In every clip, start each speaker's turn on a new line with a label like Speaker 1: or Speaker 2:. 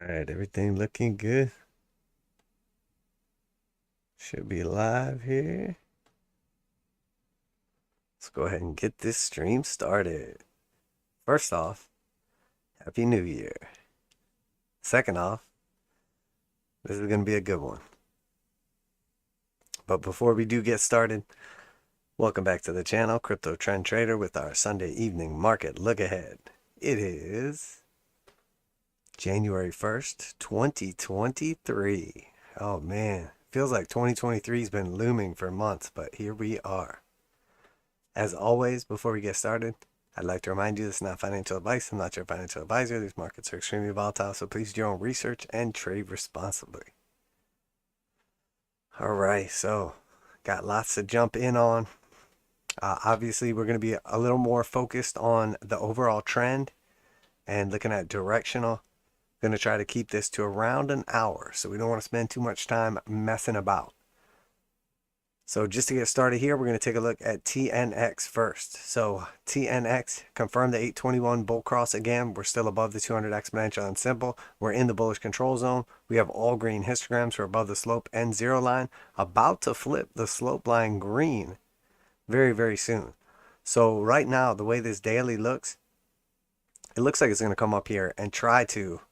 Speaker 1: All right, everything looking good. Should be live here. Let's go ahead and get this stream started. First off, Happy New Year. Second off, this is going to be a good one. But before we do get started, welcome back to the channel, Crypto Trend Trader, with our Sunday evening market look ahead. It is January 1st, 2023. Oh man, feels like 2023 has been looming for months, but here we are. As always, before we get started, I'd like to remind you this is not financial advice. I'm not your financial advisor. These markets are extremely volatile, so please do your own research and trade responsibly. All right, so got lots to jump in on. Obviously, we're going to be a little more focused on the overall trend and looking at directional. Going to try to keep this to around an hour, so we don't want to spend too much time messing about. So just to get started here, we're going to take a look at TNX first. So TNX confirmed the 821 bull cross again. We're still above the 200 exponential and simple. We're in the bullish control zone. We have all green histograms. We're above the slope and zero line, about to flip the slope line green very, very soon. So right now, the way this daily looks, it looks like it's going to come up here and try to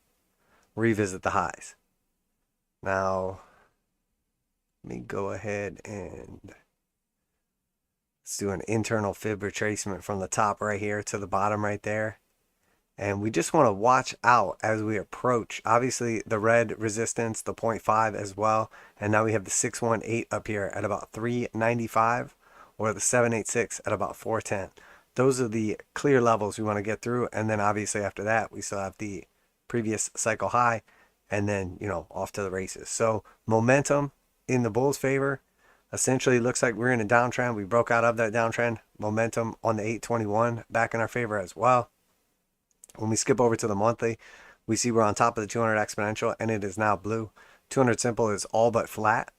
Speaker 1: revisit the highs. Now, let me go ahead and let's do an internal fib retracement from the top right here to the bottom right there. And we just want to watch out as we approach, obviously, the red resistance, the 0.5 as well. And now we have the 618 up here at about 395, or the 786 at about 410. Those are the clear levels we want to get through. And then obviously after that, we still have the previous cycle high, and then, you know, off to the races. So momentum in the bulls' favor. Essentially looks like we're in a downtrend. We broke out of that downtrend. Momentum on the 821 back in our favor as well. When we skip over to the monthly, we see we're on top of the 200 exponential, and it is now blue. 200 simple is all but flat.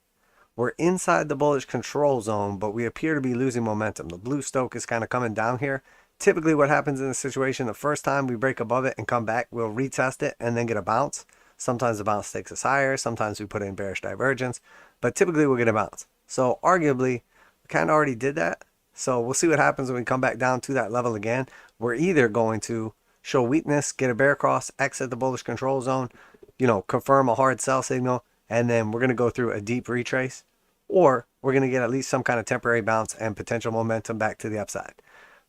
Speaker 1: We're inside the bullish control zone, but we appear to be losing momentum. The blue Stoch is kind of coming down here. Typically what happens in this situation, the first time we break above it and come back, we'll retest it and then get a bounce. Sometimes the bounce takes us higher. Sometimes we put in bearish divergence, but typically we'll get a bounce. So arguably, we kind of already did that. So we'll see what happens when we come back down to that level again. We're either going to show weakness, get a bear cross, exit the bullish control zone, you know, confirm a hard sell signal, and then we're going to go through a deep retrace, or we're going to get at least some kind of temporary bounce and potential momentum back to the upside.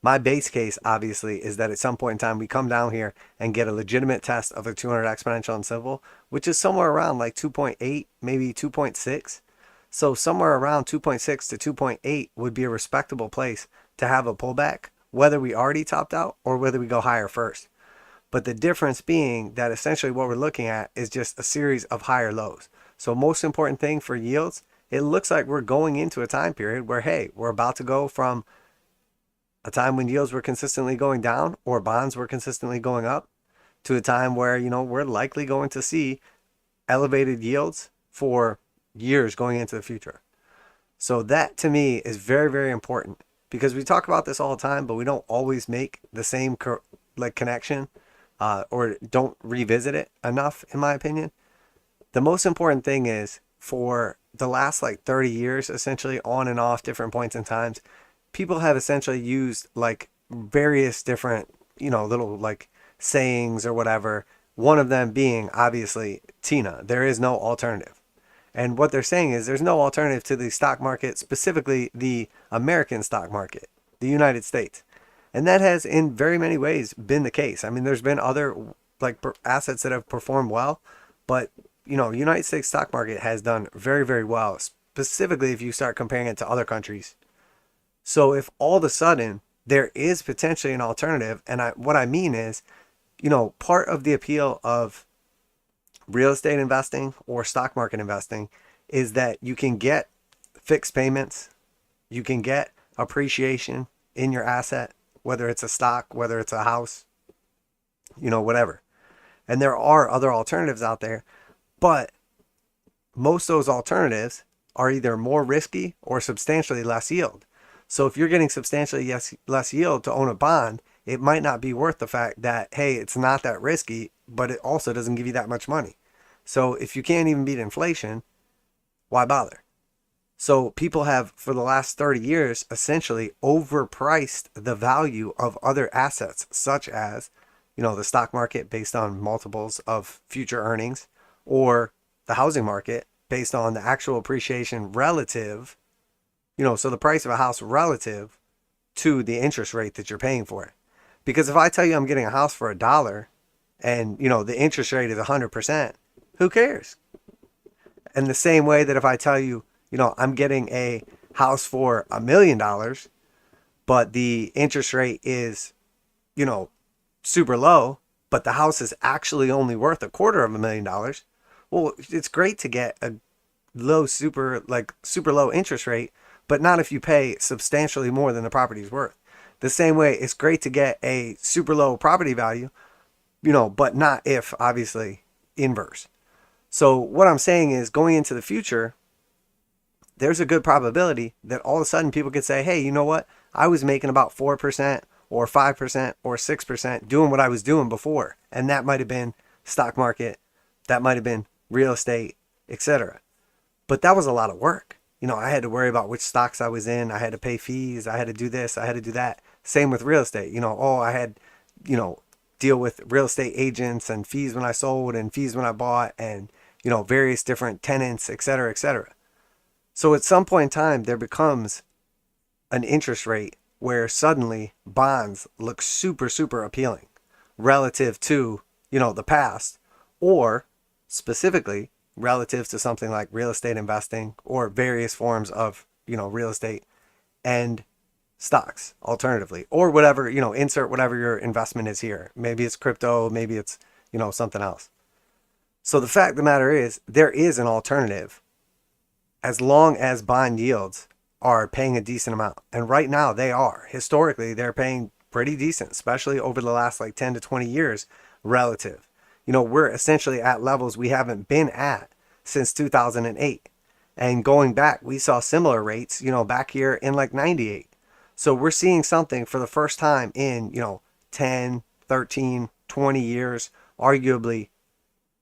Speaker 1: My base case, obviously, is that at some point in time, we come down here and get a legitimate test of a 200 exponential and simple, which is somewhere around like 2.8, maybe 2.6. So somewhere around 2.6 to 2.8 would be a respectable place to have a pullback, whether we already topped out or whether we go higher first. But the difference being that essentially what we're looking at is just a series of higher lows. So most important thing for yields, it looks like we're going into a time period where, hey, we're about to go from a time when yields were consistently going down or bonds were consistently going up to a time where, you know, we're likely going to see elevated yields for years going into the future. So that to me is very, very important, because we talk about this all the time, but we don't always make the same connection or don't revisit it enough, in my opinion. The most important thing is, for the last like 30 years, essentially on and off different points in times, people have essentially used like various different, you know, little like sayings or whatever. One of them being obviously TINA. There is no alternative. And what they're saying is there's no alternative to the stock market, specifically the American stock market, the United States. And that has in very many ways been the case. I mean, there's been other like assets that have performed well, but you know, United States stock market has done very, very well, specifically if you start comparing it to other countries. So if all of a sudden there is potentially an alternative, and what I mean is, you know, part of the appeal of real estate investing or stock market investing is that you can get fixed payments, you can get appreciation in your asset, whether it's a stock, whether it's a house, you know, whatever. And there are other alternatives out there, but most of those alternatives are either more risky or substantially less yield. So if you're getting substantially less yield to own a bond, it might not be worth the fact that, hey, it's not that risky, but it also doesn't give you that much money. So if you can't even beat inflation, why bother? So people have, for the last 30 years, essentially overpriced the value of other assets, such as, the stock market based on multiples of future earnings, or the housing market based on the actual appreciation relative, so the price of a house relative to the interest rate that you're paying for it. Because if I tell you I'm getting a house for $1 and, the interest rate is 100%, who cares? And the same way that if I tell you, I'm getting a house for $1 million, but the interest rate is, super low, but the house is actually only worth $250,000. Well, it's great to get a super low interest rate, but not if you pay substantially more than the property's worth. The same way, it's great to get a super low property value, but not if, obviously, inverse. So what I'm saying is, going into the future, there's a good probability that all of a sudden people could say, hey, you know what? I was making about 4% or 5% or 6% doing what I was doing before. And that might have been stock market, that might have been real estate, etc. But that was a lot of work. I had to worry about which stocks I was in. I had to pay fees. I had to do this. I had to do that. Same with real estate. I had, deal with real estate agents and fees when I sold and fees when I bought and, various different tenants, etc., etc. So at some point in time, there becomes an interest rate where suddenly bonds look super, super appealing relative to, the past, or specifically relative to something like real estate investing or various forms of, real estate and stocks alternatively, or whatever, insert whatever your investment is here. Maybe it's crypto, maybe it's, something else. So the fact of the matter is, there is an alternative as long as bond yields are paying a decent amount. And right now they are. Historically, they're paying pretty decent, especially over the last 10 to 20 years relative. We're essentially at levels we haven't been at since 2008. And going back, we saw similar rates, back here in 98. So we're seeing something for the first time in, 10, 13, 20 years, arguably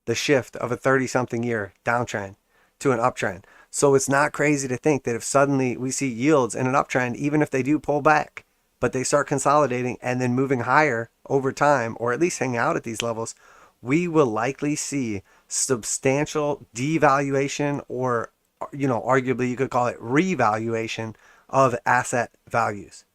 Speaker 1: the shift of a 30-something year downtrend to an uptrend. So it's not crazy to think that if suddenly we see yields in an uptrend, even if they do pull back, but they start consolidating and then moving higher over time, or at least hanging out at these levels, we will likely see substantial devaluation, or, arguably you could call it revaluation of asset values.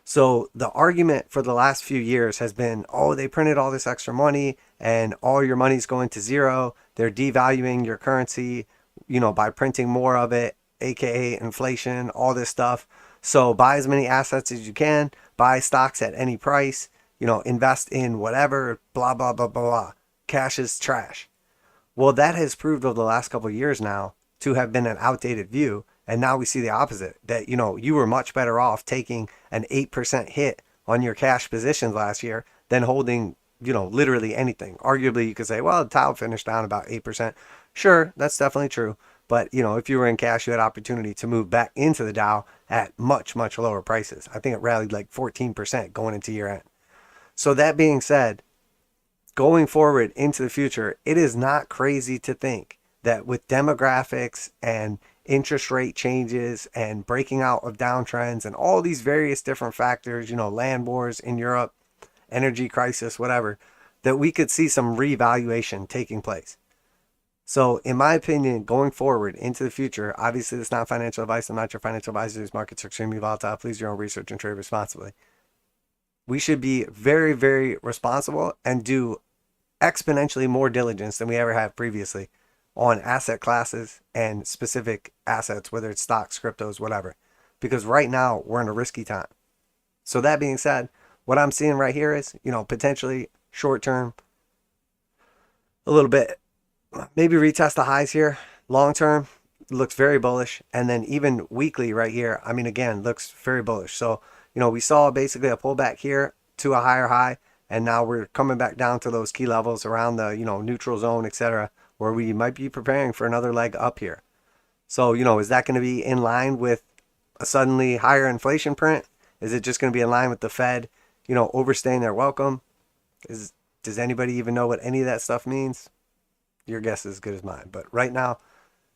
Speaker 1: So the argument for the last few years has been, oh, they printed all this extra money and all your money's going to zero. They're devaluing your currency, by printing more of it, aka inflation, all this stuff. So buy as many assets as you can, buy stocks at any price, invest in whatever, blah, blah, blah, blah, blah. Cash is trash. Well, that has proved over the last couple of years now to have been an outdated view. And now we see the opposite, that, you were much better off taking an 8% hit on your cash positions last year than holding, literally anything. Arguably, you could say, well, the Dow finished down about 8%. Sure, that's definitely true. But, if you were in cash, you had opportunity to move back into the Dow at much, much lower prices. I think it rallied 14% going into year end. So that being said, going forward into the future, it is not crazy to think that with demographics and interest rate changes and breaking out of downtrends and all these various different factors, land wars in Europe, energy crisis, whatever, that we could see some revaluation taking place. So in my opinion, going forward into the future, obviously it's not financial advice. I'm not your financial advisor. These markets are extremely volatile. Please do your own research and trade responsibly. We should be very, very responsible and do exponentially more diligence than we ever have previously on asset classes and specific assets, whether it's stocks, cryptos, whatever. Because right now we're in a risky time. So that being said, what I'm seeing right here is, potentially short term, a little bit, maybe retest the highs here. Long term, looks very bullish. And then even weekly right here, again, looks very bullish. So, we saw basically a pullback here to a higher high. And now we're coming back down to those key levels around the, neutral zone, etc., where we might be preparing for another leg up here. So, is that going to be in line with a suddenly higher inflation print? Is it just going to be in line with the Fed, overstaying their welcome. Does anybody even know what any of that stuff means? Your guess is as good as mine. But right now,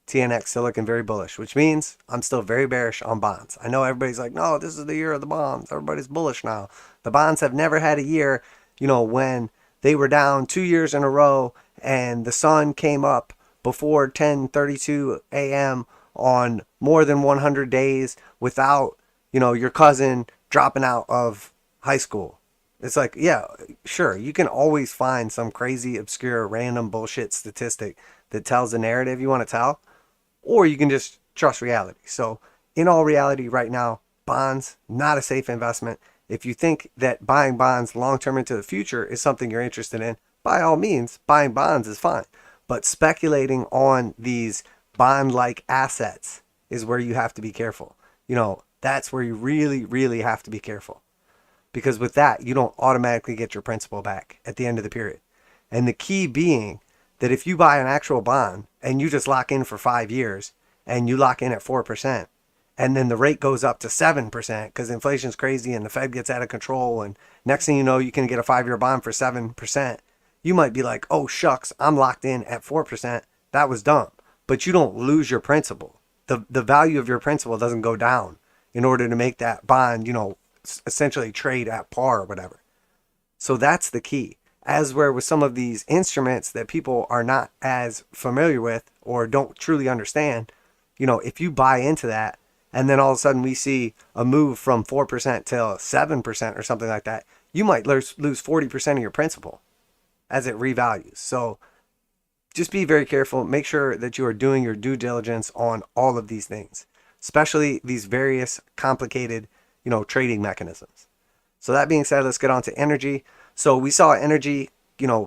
Speaker 1: TNX still looking very bullish, which means I'm still very bearish on bonds. I know everybody's like, no, this is the year of the bonds. Everybody's bullish now. The bonds have never had a year, when they were down 2 years in a row and the sun came up before 10:32 a.m. on more than 100 days without, your cousin dropping out of high school. It's like, yeah, sure, you can always find some crazy, obscure, random bullshit statistic that tells the narrative you want to tell, or you can just trust reality. So in all reality right now, bonds, not a safe investment. If you think that buying bonds long-term into the future is something you're interested in, by all means, buying bonds is fine. But speculating on these bond-like assets is where you have to be careful. That's where you really, really have to be careful. Because with that, you don't automatically get your principal back at the end of the period. And the key being that if you buy an actual bond and you just lock in for 5 years and you lock in at 4%, and then the rate goes up to 7% because inflation's crazy and the Fed gets out of control, and next thing you know, you can get a 5-year bond for 7%, you might be like, oh shucks, I'm locked in at 4%. That was dumb. But you don't lose your principal. The value of your principal doesn't go down in order to make that bond, essentially trade at par or whatever. So that's the key. As where with some of these instruments that people are not as familiar with or don't truly understand, if you buy into that and then all of a sudden we see a move from 4% to 7% or something like that, you might lose 40% of your principal as it revalues. So just be very careful. Make sure that you are doing your due diligence on all of these things, especially these various complicated, trading mechanisms. So that being said, let's get on to energy. So we saw energy,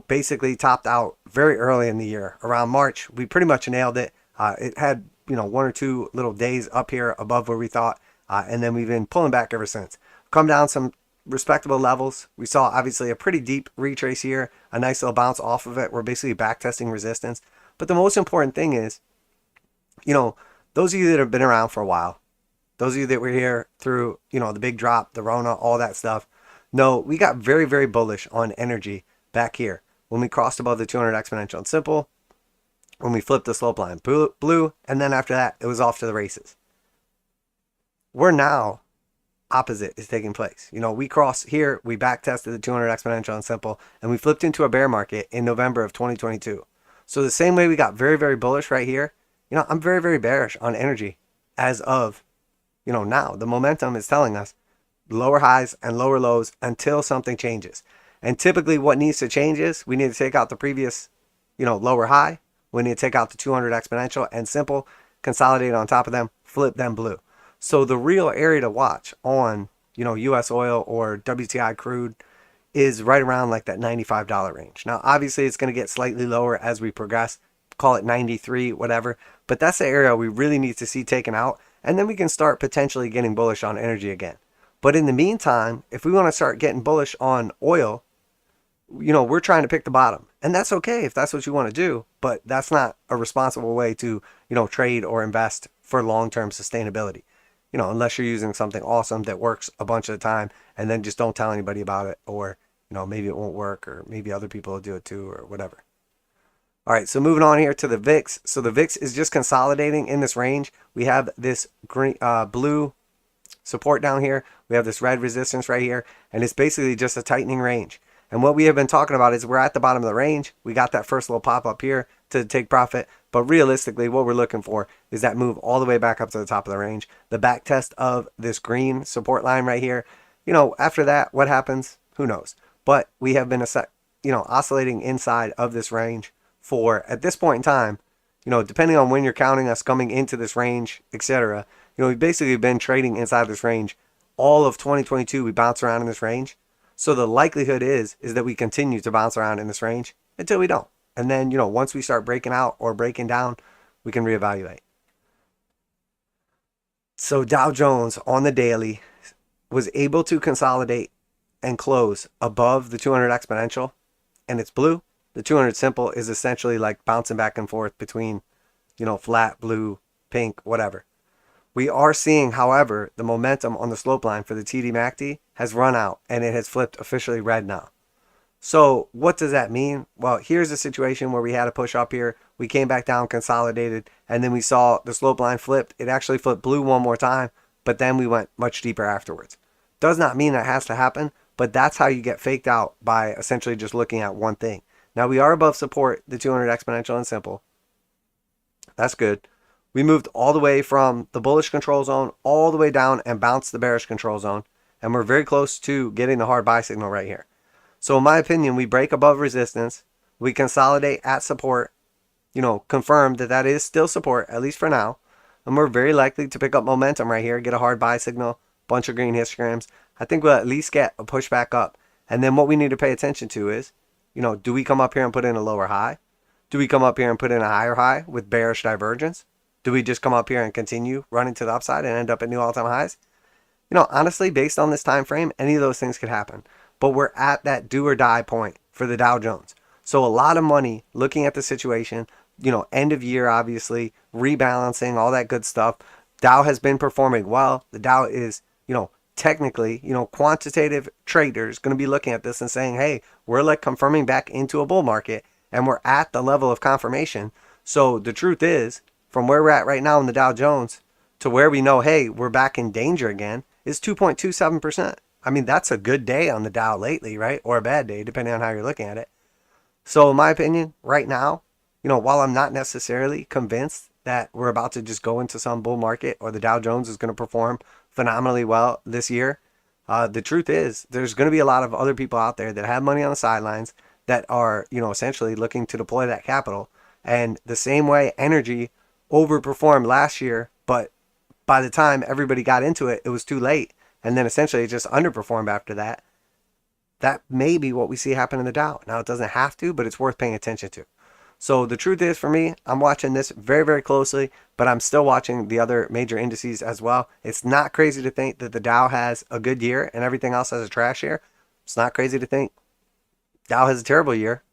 Speaker 1: basically topped out very early in the year. Around March, we pretty much nailed it. It had, 1 or 2 little days up here above where we thought, and then we've been pulling back ever since. Come down some respectable levels. We saw obviously a pretty deep retrace here, a nice little bounce off of it. We're basically back testing resistance. But the most important thing is, those of you that have been around for a while, those of you that were here through, the big drop, the Rona, all that stuff, no, we got very, very bullish on energy back here when we crossed above the 200 exponential and simple, when we flipped the slope line blue, and then after that, it was off to the races. We're now, opposite is taking place. We crossed here, we back tested the 200 exponential and simple, and we flipped into a bear market in November of 2022. So the same way we got very, very bullish right here, I'm very, very bearish on energy as of, now. The momentum is telling us lower highs and lower lows until something changes. And typically what needs to change is we need to take out the previous, lower high. We need to take out the 200 exponential and simple, consolidate on top of them, flip them blue. So the real area to watch on, US oil or WTI crude is right around like that $95 range. Now, obviously it's going to get slightly lower as we progress, call it 93, whatever. But that's the area we really need to see taken out. And then we can start potentially getting bullish on energy again. But in the meantime, if we want to start getting bullish on oil, we're trying to pick the bottom. And that's okay if that's what you want to do, but that's not a responsible way to, trade or invest for long-term sustainability. Unless you're using something awesome that works a bunch of the time and then just don't tell anybody about it, or, maybe it won't work, or maybe other people will do it too, or whatever. All right, so moving on here to the VIX. So the VIX is just consolidating in this range. We have this green, blue support down here. We have this red resistance right here, and it's basically just a tightening range. And what we have been talking about is we're at the bottom of the range. We got that first little pop up here to take profit, but realistically what we're looking for is that move all the way back up to the top of the range. The back test of this green support line right here. After that, what happens? Who knows? But we have been oscillating inside of this range for, at this point in time, depending on when you're counting us coming into this range, etc., we've basically been trading inside this range all of 2022. We bounce around in this range. So the likelihood is that we continue to bounce around in this range until we don't. And then, once we start breaking out or breaking down, we can reevaluate. So Dow Jones on the daily was able to consolidate and close above the 200 exponential, and it's blue. The 200 simple is essentially like bouncing back and forth between, flat, blue, pink, whatever. We are seeing, however, the momentum on the slope line for the TDMACD has run out and it has flipped officially red now. So what does that mean? Well, here's a situation where we had a push up here. We came back down, consolidated, and then we saw the slope line flipped. It actually flipped blue one more time, but then we went much deeper afterwards. Does not mean that has to happen, but that's how you get faked out by essentially just looking at one thing. Now we are above support, the 200 exponential and simple. That's good. We moved all the way from the bullish control zone all the way down and bounced the bearish control zone. And we're very close to getting the hard buy signal right here. So in my opinion, we break above resistance. We consolidate at support, confirm that that is still support, at least for now. And we're very likely to pick up momentum right here, get a hard buy signal, bunch of green histograms. I think we'll at least get a push back up. And then what we need to pay attention to is, do we come up here and put in a lower high? Do we come up here and put in a higher high with bearish divergence? Do we just come up here and continue running to the upside and end up at new all-time highs? Honestly, based on this time frame, any of those things could happen. But we're at that do or die point for the Dow Jones. So a lot of money looking at the situation, end of year, obviously, rebalancing, all that good stuff. Dow has been performing well. The Dow is, technically, quantitative traders going to be looking at this and saying, hey, we're like confirming back into a bull market and we're at the level of confirmation. So the truth is, from where we're at right now in the Dow Jones to where we know, hey, we're back in danger again, is 2.27%. I mean, that's a good day on the Dow lately, right? Or a bad day, depending on how you're looking at it. So in my opinion, right now, while I'm not necessarily convinced that we're about to just go into some bull market or the Dow Jones is going to perform phenomenally well this year, the truth is there's going to be a lot of other people out there that have money on the sidelines that are, essentially looking to deploy that capital. And the same way energy overperformed last year, but by the time everybody got into it, it was too late. And then essentially it just underperformed after that. That may be what we see happen in the Dow. Now, it doesn't have to, but it's worth paying attention to. So the truth is, for me, I'm watching this very, very closely, but I'm still watching the other major indices as well. It's not crazy to think that the Dow has a good year and everything else has a trash year. It's not crazy to think Dow has a terrible year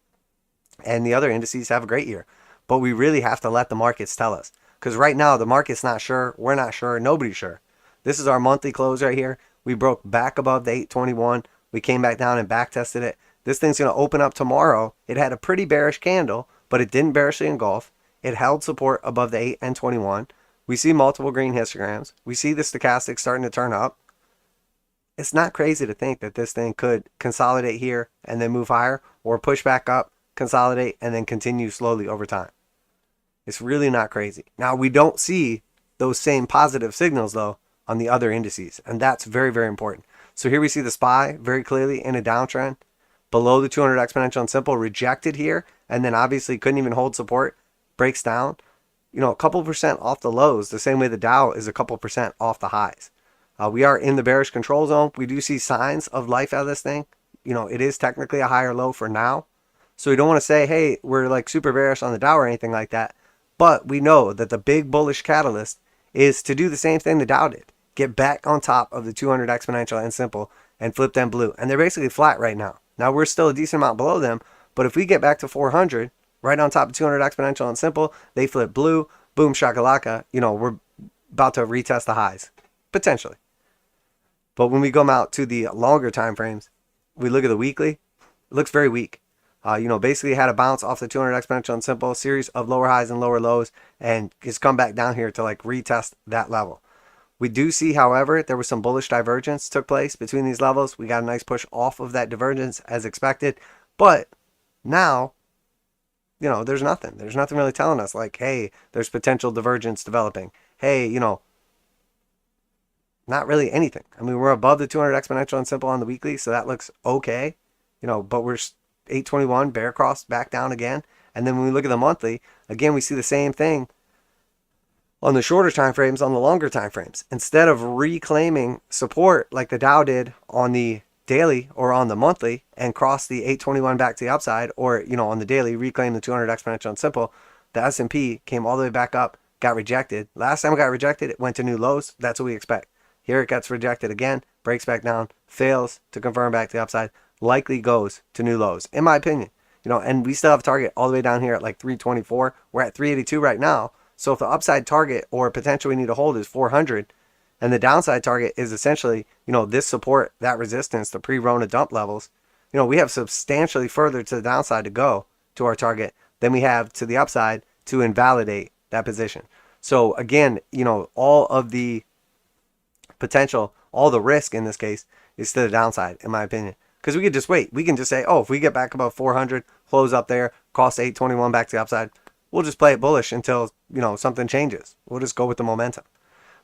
Speaker 1: and the other indices have a great year. But we really have to let the markets tell us. Because right now, the market's not sure. We're not sure. Nobody's sure. This is our monthly close right here. We broke back above the 821. We came back down and back tested it. This thing's going to open up tomorrow. It had a pretty bearish candle, but it didn't bearishly engulf. It held support above the 8 and 21. We see multiple green histograms. We see the stochastic starting to turn up. It's not crazy to think that this thing could consolidate here and then move higher, or push back up, consolidate, and then continue slowly over time. It's really not crazy. Now, we don't see those same positive signals, though, on the other indices, and that's very, very important. So here we see the SPY very clearly in a downtrend. Below the 200 exponential and simple, rejected here, and then obviously couldn't even hold support, breaks down, a couple percent off the lows, the same way the Dow is a couple percent off the highs. We are in the bearish control zone. We do see signs of life out of this thing. It is technically a higher low for now. So we don't want to say, hey, we're like super bearish on the Dow or anything like that. But we know that the big bullish catalyst is to do the same thing the Dow did. Get back on top of the 200 exponential and simple and flip them blue. And they're basically flat right now. Now, we're still a decent amount below them. But if we get back to 400, right on top of 200 exponential and simple, they flip blue, boom, shakalaka. We're about to retest the highs, potentially. But when we come out to the longer time frames, we look at the weekly, it looks very weak. Basically had a bounce off the 200 exponential and simple, series of lower highs and lower lows, and it's come back down here to like retest that level. We do see, however, there was some bullish divergence took place between these levels. We got a nice push off of that divergence as expected, but now, there's nothing. There's nothing really telling us like, hey, there's potential divergence developing. Hey, not really anything. I mean, we're above the 200 exponential and simple on the weekly, so that looks okay, but we're 821 bear cross back down again. And then when we look at the monthly, again, we see the same thing on the shorter time frames, on the longer time frames. Instead of reclaiming support like the Dow did on the daily or on the monthly and cross the 821 back to the upside, or on the daily reclaim the 200 exponential and simple, the S&P came all the way back up, got rejected. Last time it got rejected, it went to new lows. That's what we expect. Here it gets rejected again, breaks back down, fails to confirm back to the upside, likely goes to new lows, in my opinion. And we still have a target all the way down here at like 324. We're at 382 right now. So if the upside target or potential we need to hold is 400, and the downside target is essentially, this support, that resistance, the pre-Rona dump levels, we have substantially further to the downside to go to our target than we have to the upside to invalidate that position. So again, all of the potential, all the risk in this case is to the downside, in my opinion. Because we could just wait. We can just say, oh, if we get back above 400, close up there, cost 821 back to the upside, we'll just play it bullish until, something changes. We'll just go with the momentum.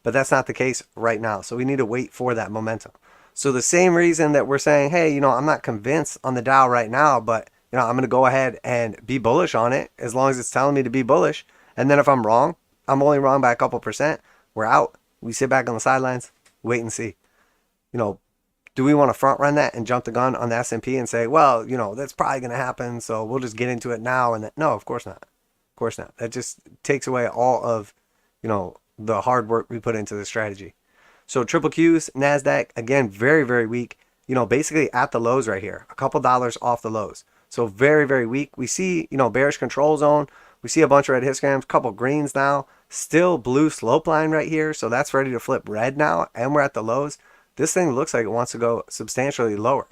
Speaker 1: But that's not the case right now. So we need to wait for that momentum. So the same reason that we're saying, hey, I'm not convinced on the Dow right now, but, I'm going to go ahead and be bullish on it as long as it's telling me to be bullish. And then if I'm wrong, I'm only wrong by a couple percent, we're out. We sit back on the sidelines, wait and see. Do we want to front run that and jump the gun on the S&P and say, well, that's probably going to happen, so we'll just get into it now? And no, of course not. Of course not. That just takes away all of, the hard work we put into the strategy. So triple Qs, NASDAQ, again, very, very weak. Basically at the lows right here, a couple dollars off the lows. So very, very weak. We see, bearish control zone. We see a bunch of red histograms, couple greens now. Still blue slope line right here. So that's ready to flip red now. And we're at the lows. This thing looks like it wants to go substantially lower.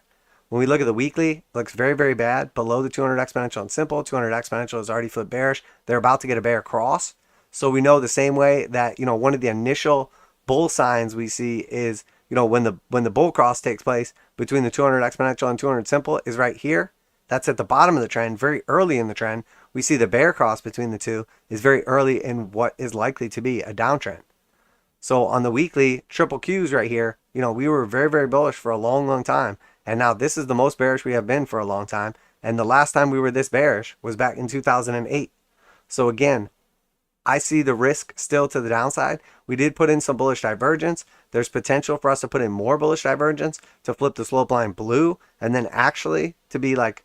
Speaker 1: When we look at the weekly, it looks very, very bad. Below the 200 exponential and simple. 200 exponential is already flipped bearish. They're about to get a bear cross. So we know the same way that, one of the initial bull signs we see is, when the bull cross takes place between the 200 exponential and 200 simple is right here. That's at the bottom of the trend, very early in the trend. We see the bear cross between the two is very early in what is likely to be a downtrend. So on the weekly, triple Qs right here, we were very, very bullish for a long, long time. And now this is the most bearish we have been for a long time. And the last time we were this bearish was back in 2008. So again, I see the risk still to the downside. We did put in some bullish divergence. There's potential for us to put in more bullish divergence to flip the slope line blue and then actually to be like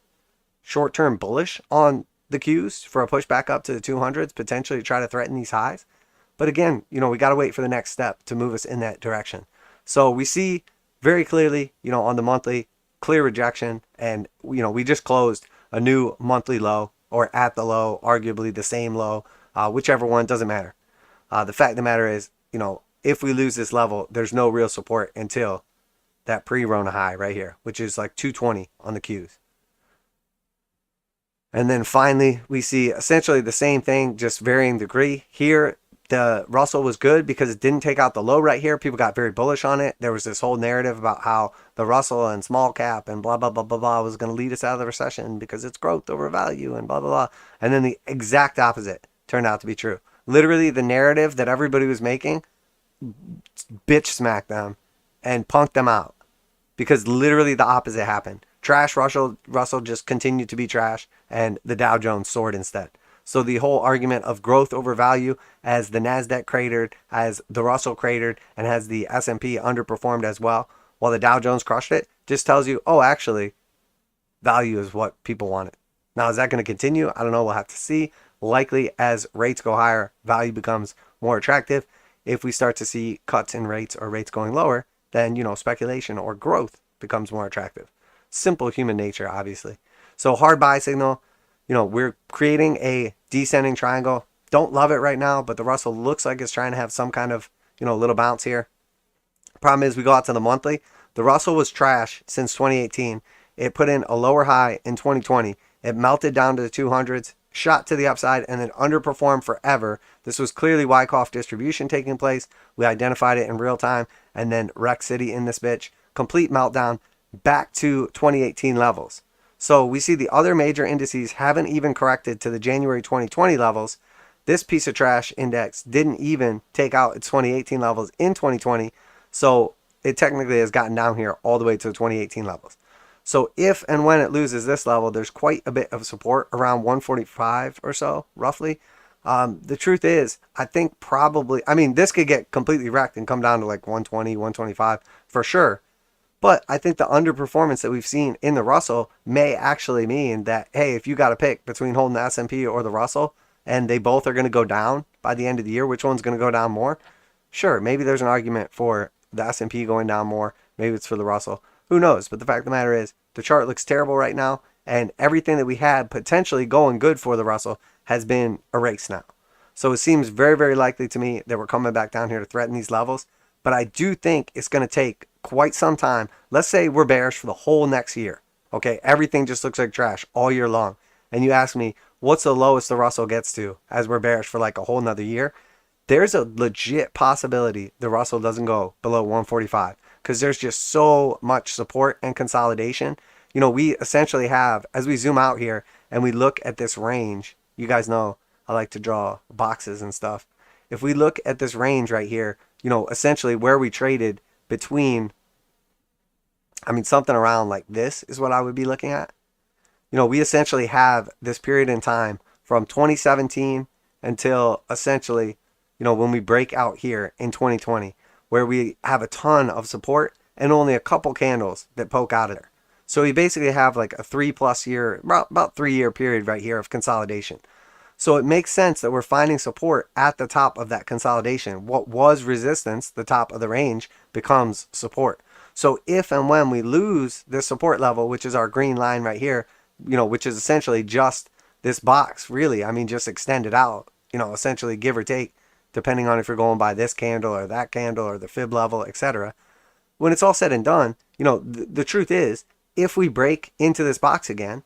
Speaker 1: short-term bullish on the Qs for a push back up to the 200s, potentially to try to threaten these highs. But again, we got to wait for the next step to move us in that direction. So we see very clearly, on the monthly, clear rejection. And, we just closed a new monthly low or at the low, arguably the same low, whichever one, doesn't matter. The fact of the matter is, if we lose this level, there's no real support until that pre-Rona high right here, which is like 220 on the Qs. And then finally, we see essentially the same thing, just varying degree. Here, the Russell was good because it didn't take out the low right here. People got very bullish on it. There was this whole narrative about how the Russell and small cap and blah, blah, blah, blah, blah was going to lead us out of the recession because it's growth over value and blah, blah, blah. And then the exact opposite turned out to be true. Literally, the narrative that everybody was making, bitch smacked them and punked them out because literally the opposite happened. Trash Russell just continued to be trash, and the Dow Jones soared instead. So the whole argument of growth over value, as the NASDAQ cratered, as the Russell cratered, and as the S&P underperformed as well, while the Dow Jones crushed it, just tells you, oh, actually, value is what people wanted. Now, is that going to continue? I don't know. We'll have to see. Likely, as rates go higher, value becomes more attractive. If we start to see cuts in rates or rates going lower, then, speculation or growth becomes more attractive. Simple human nature, obviously. So hard buy signal, we're creating a descending triangle. Don't love it right now, but the Russell looks like it's trying to have some kind of, little bounce here. Problem is, we go out to the monthly. The Russell was trash since 2018. It put in a lower high in 2020. It melted down to the 200s, shot to the upside, and then underperformed forever. This was clearly Wyckoff distribution taking place. We identified it in real time, and then Wreck City in this bitch. Complete meltdown. Back to 2018 levels. So we see the other major indices haven't even corrected to the January 2020 levels. This piece of trash index didn't even take out its 2018 levels in 2020. So it technically has gotten down here all the way to the 2018 levels. So if and when it loses this level, there's quite a bit of support around 145 or so, roughly. The truth is, I think probably, this could get completely wrecked and come down to like 120, 125 for sure. But I think the underperformance that we've seen in the Russell may actually mean that, hey, if you got to pick between holding the S&P or the Russell, and they both are going to go down by the end of the year, which one's going to go down more? Sure, maybe there's an argument for the S&P going down more. Maybe it's for the Russell. Who knows? But the fact of the matter is, the chart looks terrible right now, and everything that we had potentially going good for the Russell has been erased now. So it seems very, very likely to me that we're coming back down here to threaten these levels. But I do think it's going to take quite some time. Let's say we're bearish for the whole next year. Okay, everything just looks like trash all year long. And you ask me, what's the lowest the Russell gets to as we're bearish for like a whole nother year? There's a legit possibility the Russell doesn't go below 145 because there's just so much support and consolidation. You know, we essentially have, as we zoom out here and we look at this range, you guys know I like to draw boxes and stuff. If we look at this range right here, you know, essentially where we traded between, I mean, something around like this is what I would be looking at. You know, we essentially have this period in time from 2017 until essentially, you know, when we break out here in 2020, where we have a ton of support and only a couple candles that poke out of there. So we basically have like a 3+ year, about 3-year period right here of consolidation. So it makes sense that we're finding support at the top of that consolidation. What was resistance, the top of the range, becomes support. So if and when we lose this support level, which is our green line right here, you know, which is essentially just this box, really, I mean, just extended out, you know, essentially give or take, depending on if you're going by this candle or that candle or the fib level, etc. When it's all said and done, you know, the truth is, if we break into this box again,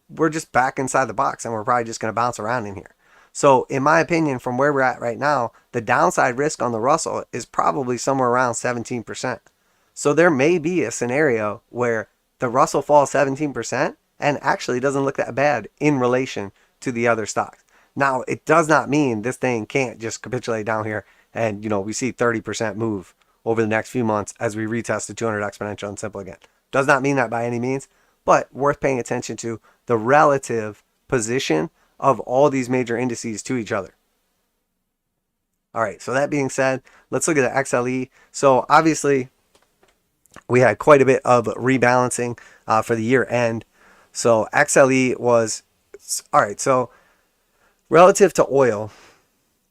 Speaker 1: we're just back inside the box and we're probably just going to bounce around in here. So in my opinion, from where we're at right now, the downside risk on the Russell is probably somewhere around 17%. So there may be a scenario where the Russell falls 17% and actually doesn't look that bad in relation to the other stocks. Now, it does not mean this thing can't just capitulate down here and, you know, we see 30% move over the next few months as we retest the 200 exponential and simple again. Does not mean that by any means, but worth paying attention to the relative position of all these major indices to each other. All right, so that being said, let's look at the XLE. So obviously, we had quite a bit of rebalancing for the year end. So XLE was, all right, so relative to oil,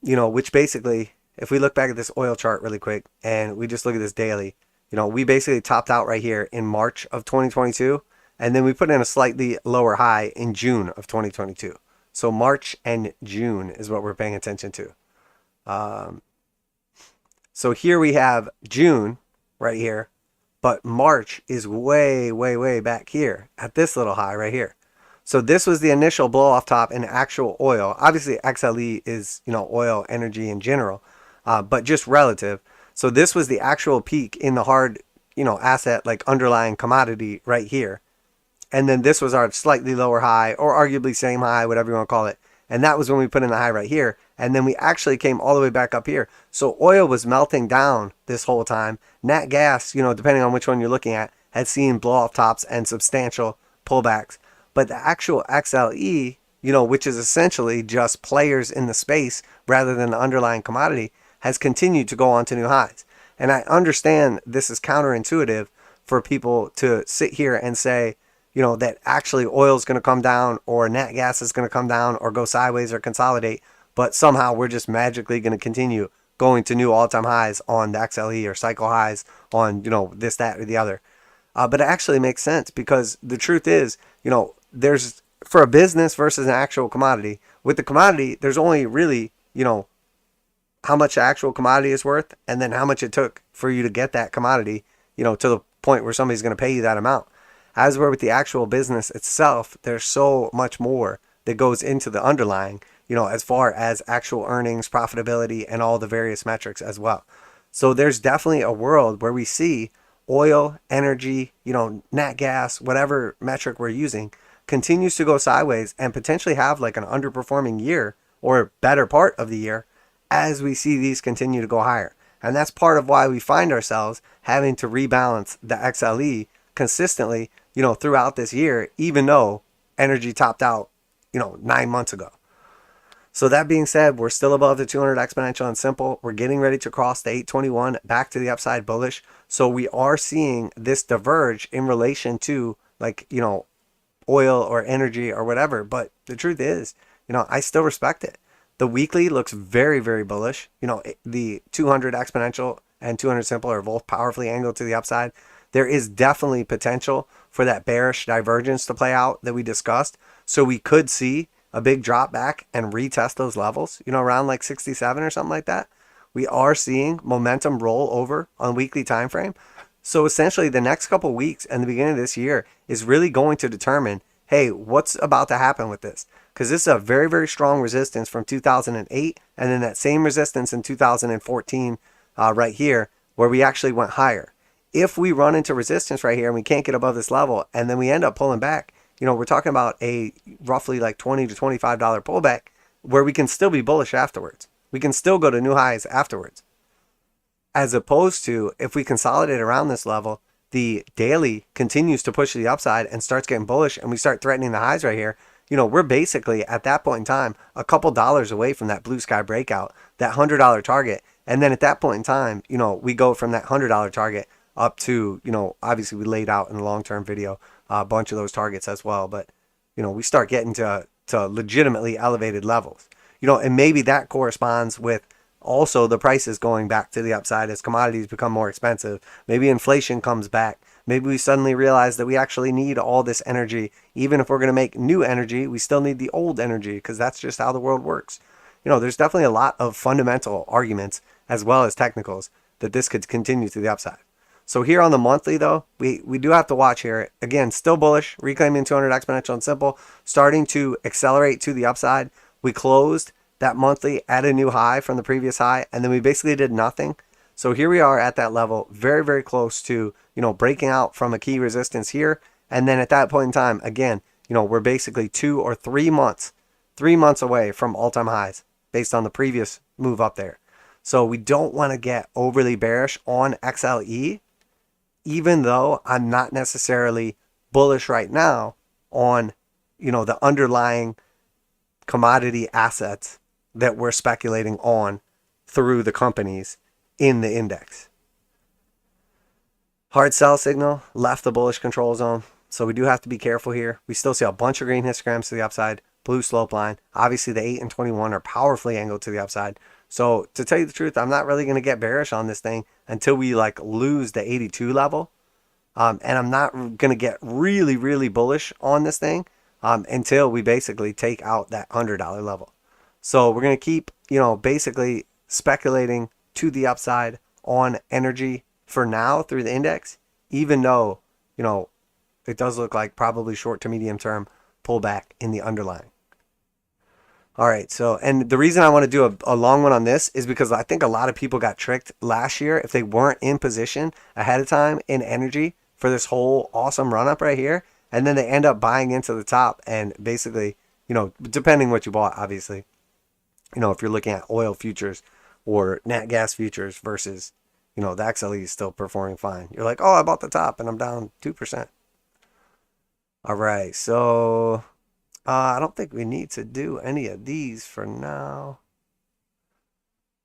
Speaker 1: you know, which basically, if we look back at this oil chart really quick and we just look at this daily, you know, we basically topped out right here in March of 2022. And then we put in a slightly lower high in June of 2022. So March and June is what we're paying attention to. So here we have June right here, but March is way, way, way back here at this little high right here. So this was the initial blow off top in actual oil. Obviously XLE is, you know, oil, energy in general, but just relative. So this was the actual peak in the hard, you know, asset, like underlying commodity right here. And then this was our slightly lower high, or arguably same high, whatever you want to call it. And that was when we put in the high right here. And then we actually came all the way back up here. So oil was melting down this whole time. Nat gas, you know, depending on which one you're looking at, had seen blow off tops and substantial pullbacks. But the actual XLE, you know, which is essentially just players in the space rather than the underlying commodity, has continued to go on to new highs. And I understand this is counterintuitive for people to sit here and say, you know, that actually oil is going to come down or nat gas is going to come down or go sideways or consolidate, but somehow we're just magically going to continue going to new all-time highs on the XLE or cycle highs on, you know, this, that, or the other. But it actually makes sense because the truth is, you know, there's, for a business versus an actual commodity, with the commodity, there's only really, you know, how much the actual commodity is worth and then how much it took for you to get that commodity, you know, to the point where somebody's going to pay you that amount. As where with the actual business itself, there's so much more that goes into the underlying, you know, as far as actual earnings, profitability, and all the various metrics as well. So there's definitely a world where we see oil, energy, you know, nat gas, whatever metric we're using, continues to go sideways and potentially have like an underperforming year or better part of the year as we see these continue to go higher. And that's part of why we find ourselves having to rebalance the XLE consistently, you know, throughout this year, even though energy topped out, you know, 9 months ago. So that being said, we're still above the 200 exponential and simple. We're getting ready to cross the 821 back to the upside bullish. So we are seeing this diverge in relation to, like, you know, oil or energy or whatever. But the truth is, you know, I still respect it. The weekly looks very, very bullish. You know, the 200 exponential and 200 simple are both powerfully angled to the upside. There is definitely potential for that bearish divergence to play out that we discussed. So we could see a big drop back and retest those levels, you know, around like 67 or something like that, we are seeing momentum roll over on weekly time frame. So essentially the next couple weeks and the beginning of this year is really going to determine, hey, what's about to happen with this? Because this is a very, very strong resistance from 2008, and then that same resistance in 2014 right here, where we actually went higher. If we run into resistance right here and we can't get above this level, and then we end up pulling back, you know, we're talking about a roughly like $20 to $25 pullback where we can still be bullish afterwards. We can still go to new highs afterwards. As opposed to if we consolidate around this level, the daily continues to push to the upside and starts getting bullish, and we start threatening the highs right here. You know, we're basically at that point in time a couple dollars away from that blue sky breakout, that $100 target. And then at that point in time, you know, we go from that $100 target up to, you know, obviously we laid out in the long-term video a bunch of those targets as well. But, you know, we start getting to legitimately elevated levels. You know, and maybe that corresponds with also the prices going back to the upside as commodities become more expensive. Maybe inflation comes back. Maybe we suddenly realize that we actually need all this energy. Even if we're going to make new energy, we still need the old energy, because that's just how the world works. You know, there's definitely a lot of fundamental arguments as well as technicals that this could continue to the upside. So here on the monthly though, we do have to watch here. Again, still bullish, reclaiming 200 exponential and simple, starting to accelerate to the upside. We closed that monthly at a new high from the previous high, and then we basically did nothing. So here we are at that level, very, very close to, you know, breaking out from a key resistance here. And then at that point in time, again, you know, we're basically 2 or 3 months away from all-time highs based on the previous move up there. So we don't want to get overly bearish on XLE, even though I'm not necessarily bullish right now on, you know, the underlying commodity assets that we're speculating on through the companies in the index. Hard sell signal left the bullish control zone, so we do have to be careful here. We still see a bunch of green histograms to the upside, blue slope line. Obviously the 8 and 21 are powerfully angled to the upside. So to tell you the truth, I'm not really going to get bearish on this thing until we like lose the 82 level. And I'm not going to get really, really bullish on this thing until we basically take out that $100 level. So we're going to keep, you know, basically speculating to the upside on energy for now through the index, even though, you know, it does look like probably short to medium term pullback in the underlying. All right, so, and the reason I want to do a long one on this is because I think a lot of people got tricked last year if they weren't in position ahead of time in energy for this whole awesome run up right here, and then they end up buying into the top, and basically, you know, depending what you bought, obviously, you know, if you're looking at oil futures or nat gas futures versus, you know, the XLE is still performing fine. You're like, oh, I bought the top and I'm down 2%. All right, so I don't think we need to do any of these for now.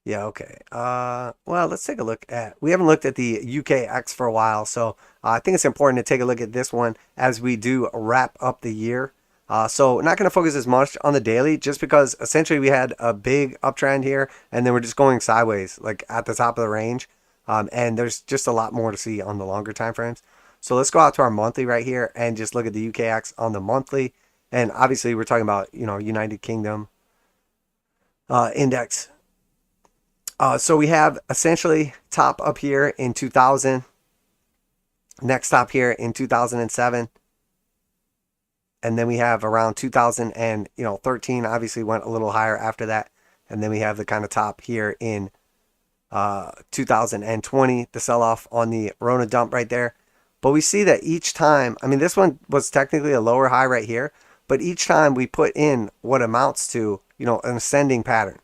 Speaker 1: Yeah, okay. Well, let's take a look at, we haven't looked at the UKX for a while, so I think it's important to take a look at this one as we do wrap up the year. So not going to focus as much on the daily, just because essentially we had a big uptrend here, and then we're just going sideways, like at the top of the range. And there's just a lot more to see on the longer time frames. So let's go out to our monthly right here and just look at the UKX on the monthly. And obviously we're talking about, you know, United Kingdom index. So we have essentially top up here in 2000, next top here in 2007. And then we have around 2013, obviously went a little higher after that. And then we have the kind of top here in 2020, the sell-off on the Rona dump right there. But we see that each time, I mean, this one was technically a lower high right here, but each time we put in what amounts to, you know, an ascending pattern.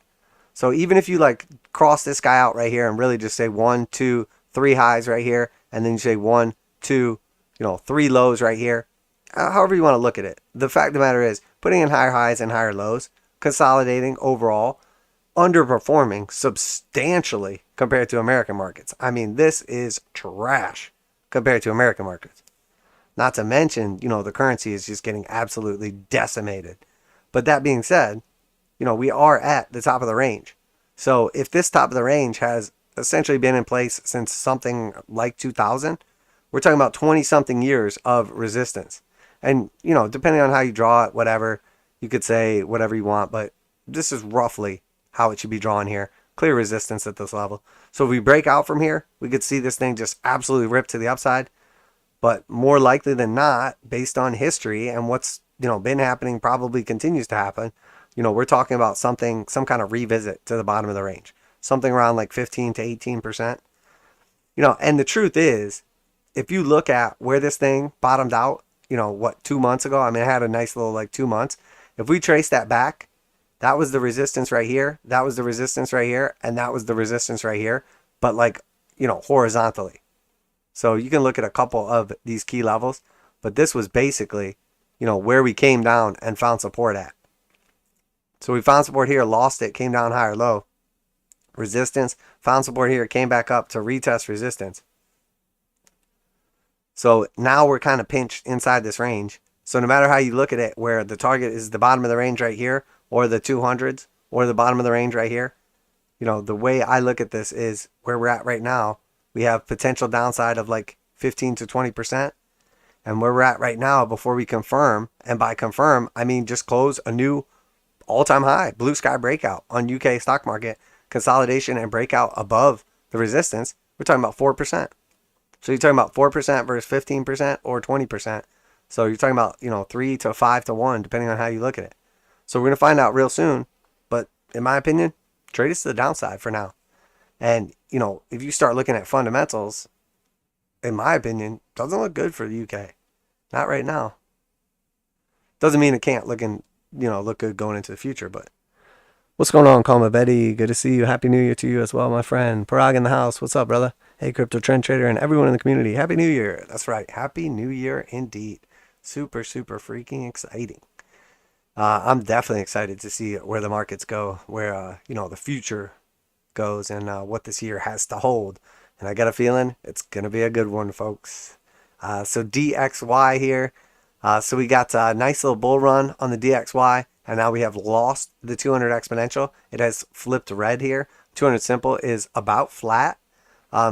Speaker 1: So even if you like cross this guy out right here and really just say 1, 2, 3 highs right here, and then you say 1, 2, you know, 3 lows right here, however you want to look at it. The fact of the matter is putting in higher highs and higher lows, consolidating overall, underperforming substantially compared to American markets. I mean, this is trash compared to American markets. Not to mention, you know, the currency is just getting absolutely decimated. But that being said, you know, we are at the top of the range. So if this top of the range has essentially been in place since something like 2000, we're talking about 20 something years of resistance. And, you know, depending on how you draw it, whatever, You could say whatever you want, but this is roughly how it should be drawn here. Clear resistance at this level. So if we break out from here, we could see this thing just absolutely rip to the upside. But more likely than not, based on history and what's been happening, probably continues to happen, we're talking about some kind of revisit to the bottom of the range, something around like 15 to 18%. And the truth is, if you look at where this thing bottomed out, 2 months ago, I mean, it had a nice little like 2 months. If we trace that back, that was the resistance right here, that was the resistance right here, and that was the resistance right here, but like, horizontally. So you can look at a couple of these key levels, but this was basically, where we came down and found support at. So we found support here, lost it, came down higher low. Resistance, found support here, came back up to retest resistance. So now we're kind of pinched inside this range. So no matter how you look at it, where the target is the bottom of the range right here, or the 200s, or the bottom of the range right here, the way I look at this is where we're at right now. We have potential downside of like 15 to 20%. And where we're at right now, before we confirm, and by confirm, I mean just close a new all-time high, blue sky breakout on UK stock market, consolidation and breakout above the resistance, we're talking about 4%. So you're talking about 4% versus 15% or 20%. So you're talking about, 3 to 5 to 1, depending on how you look at it. So we're going to find out real soon. But in my opinion, trade is to the downside for now. And, if you start looking at fundamentals, in my opinion, doesn't look good for the UK. Not right now. Doesn't mean it can't look good going into the future, but what's going on, Calma Betty? Good to see you. Happy New Year to you as well, my friend. Parag in the house. What's up, brother? Hey, Crypto Trend Trader and everyone in the community. Happy New Year. That's right. Happy New Year indeed. Super, super freaking exciting. I'm definitely excited to see where the markets go, where, the future goes and what this year has to hold. And I got a feeling it's going to be a good one, folks. So DXY here. So we got a nice little bull run on the DXY. And now we have lost the 200 exponential. It has flipped red here. 200 simple is about flat.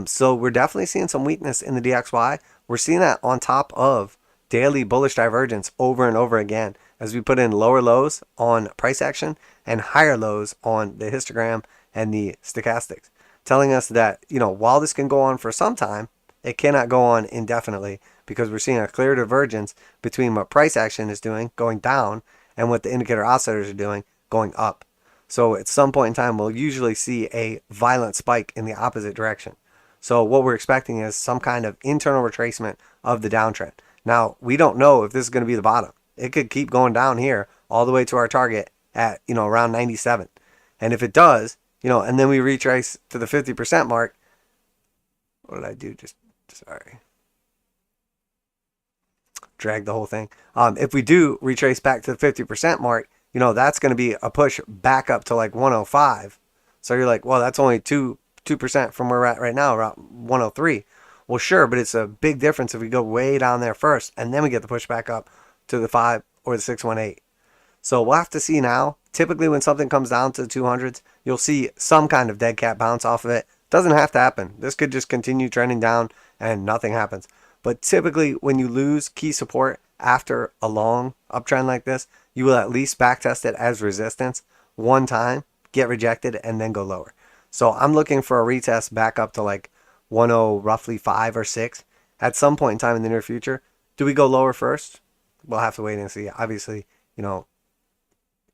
Speaker 1: So we're definitely seeing some weakness in the DXY. We're seeing that on top of daily bullish divergence over and over again as we put in lower lows on price action and higher lows on the histogram and the stochastics, telling us that, while this can go on for some time, it cannot go on indefinitely because we're seeing a clear divergence between what price action is doing, going down, and what the indicator oscillators are doing, going up. So at some point in time, we'll usually see a violent spike in the opposite direction. So what we're expecting is some kind of internal retracement of the downtrend. Now, we don't know if this is going to be the bottom. It could keep going down here all the way to our target at, around 97. And if it does, and then we retrace to the 50% mark. What did I do? Sorry. Drag the whole thing. If we do retrace back to the 50% mark, that's going to be a push back up to like 105. So you're like, well, that's only 2% from where we're at right now, around 103. Well, sure, but it's a big difference if we go way down there first and then we get the push back up to the 5 or the 618. So we'll have to see now. Typically when something comes down to the 200s, you'll see some kind of dead cat bounce off of it. Doesn't have to happen. This could just continue trending down and nothing happens. But typically when you lose key support after a long uptrend like this, you will at least backtest it as resistance one time, get rejected, and then go lower. So I'm looking for a retest back up to like 10, roughly 5 or 6 at some point in time in the near future. Do we go lower first? We'll have to wait and see. Obviously,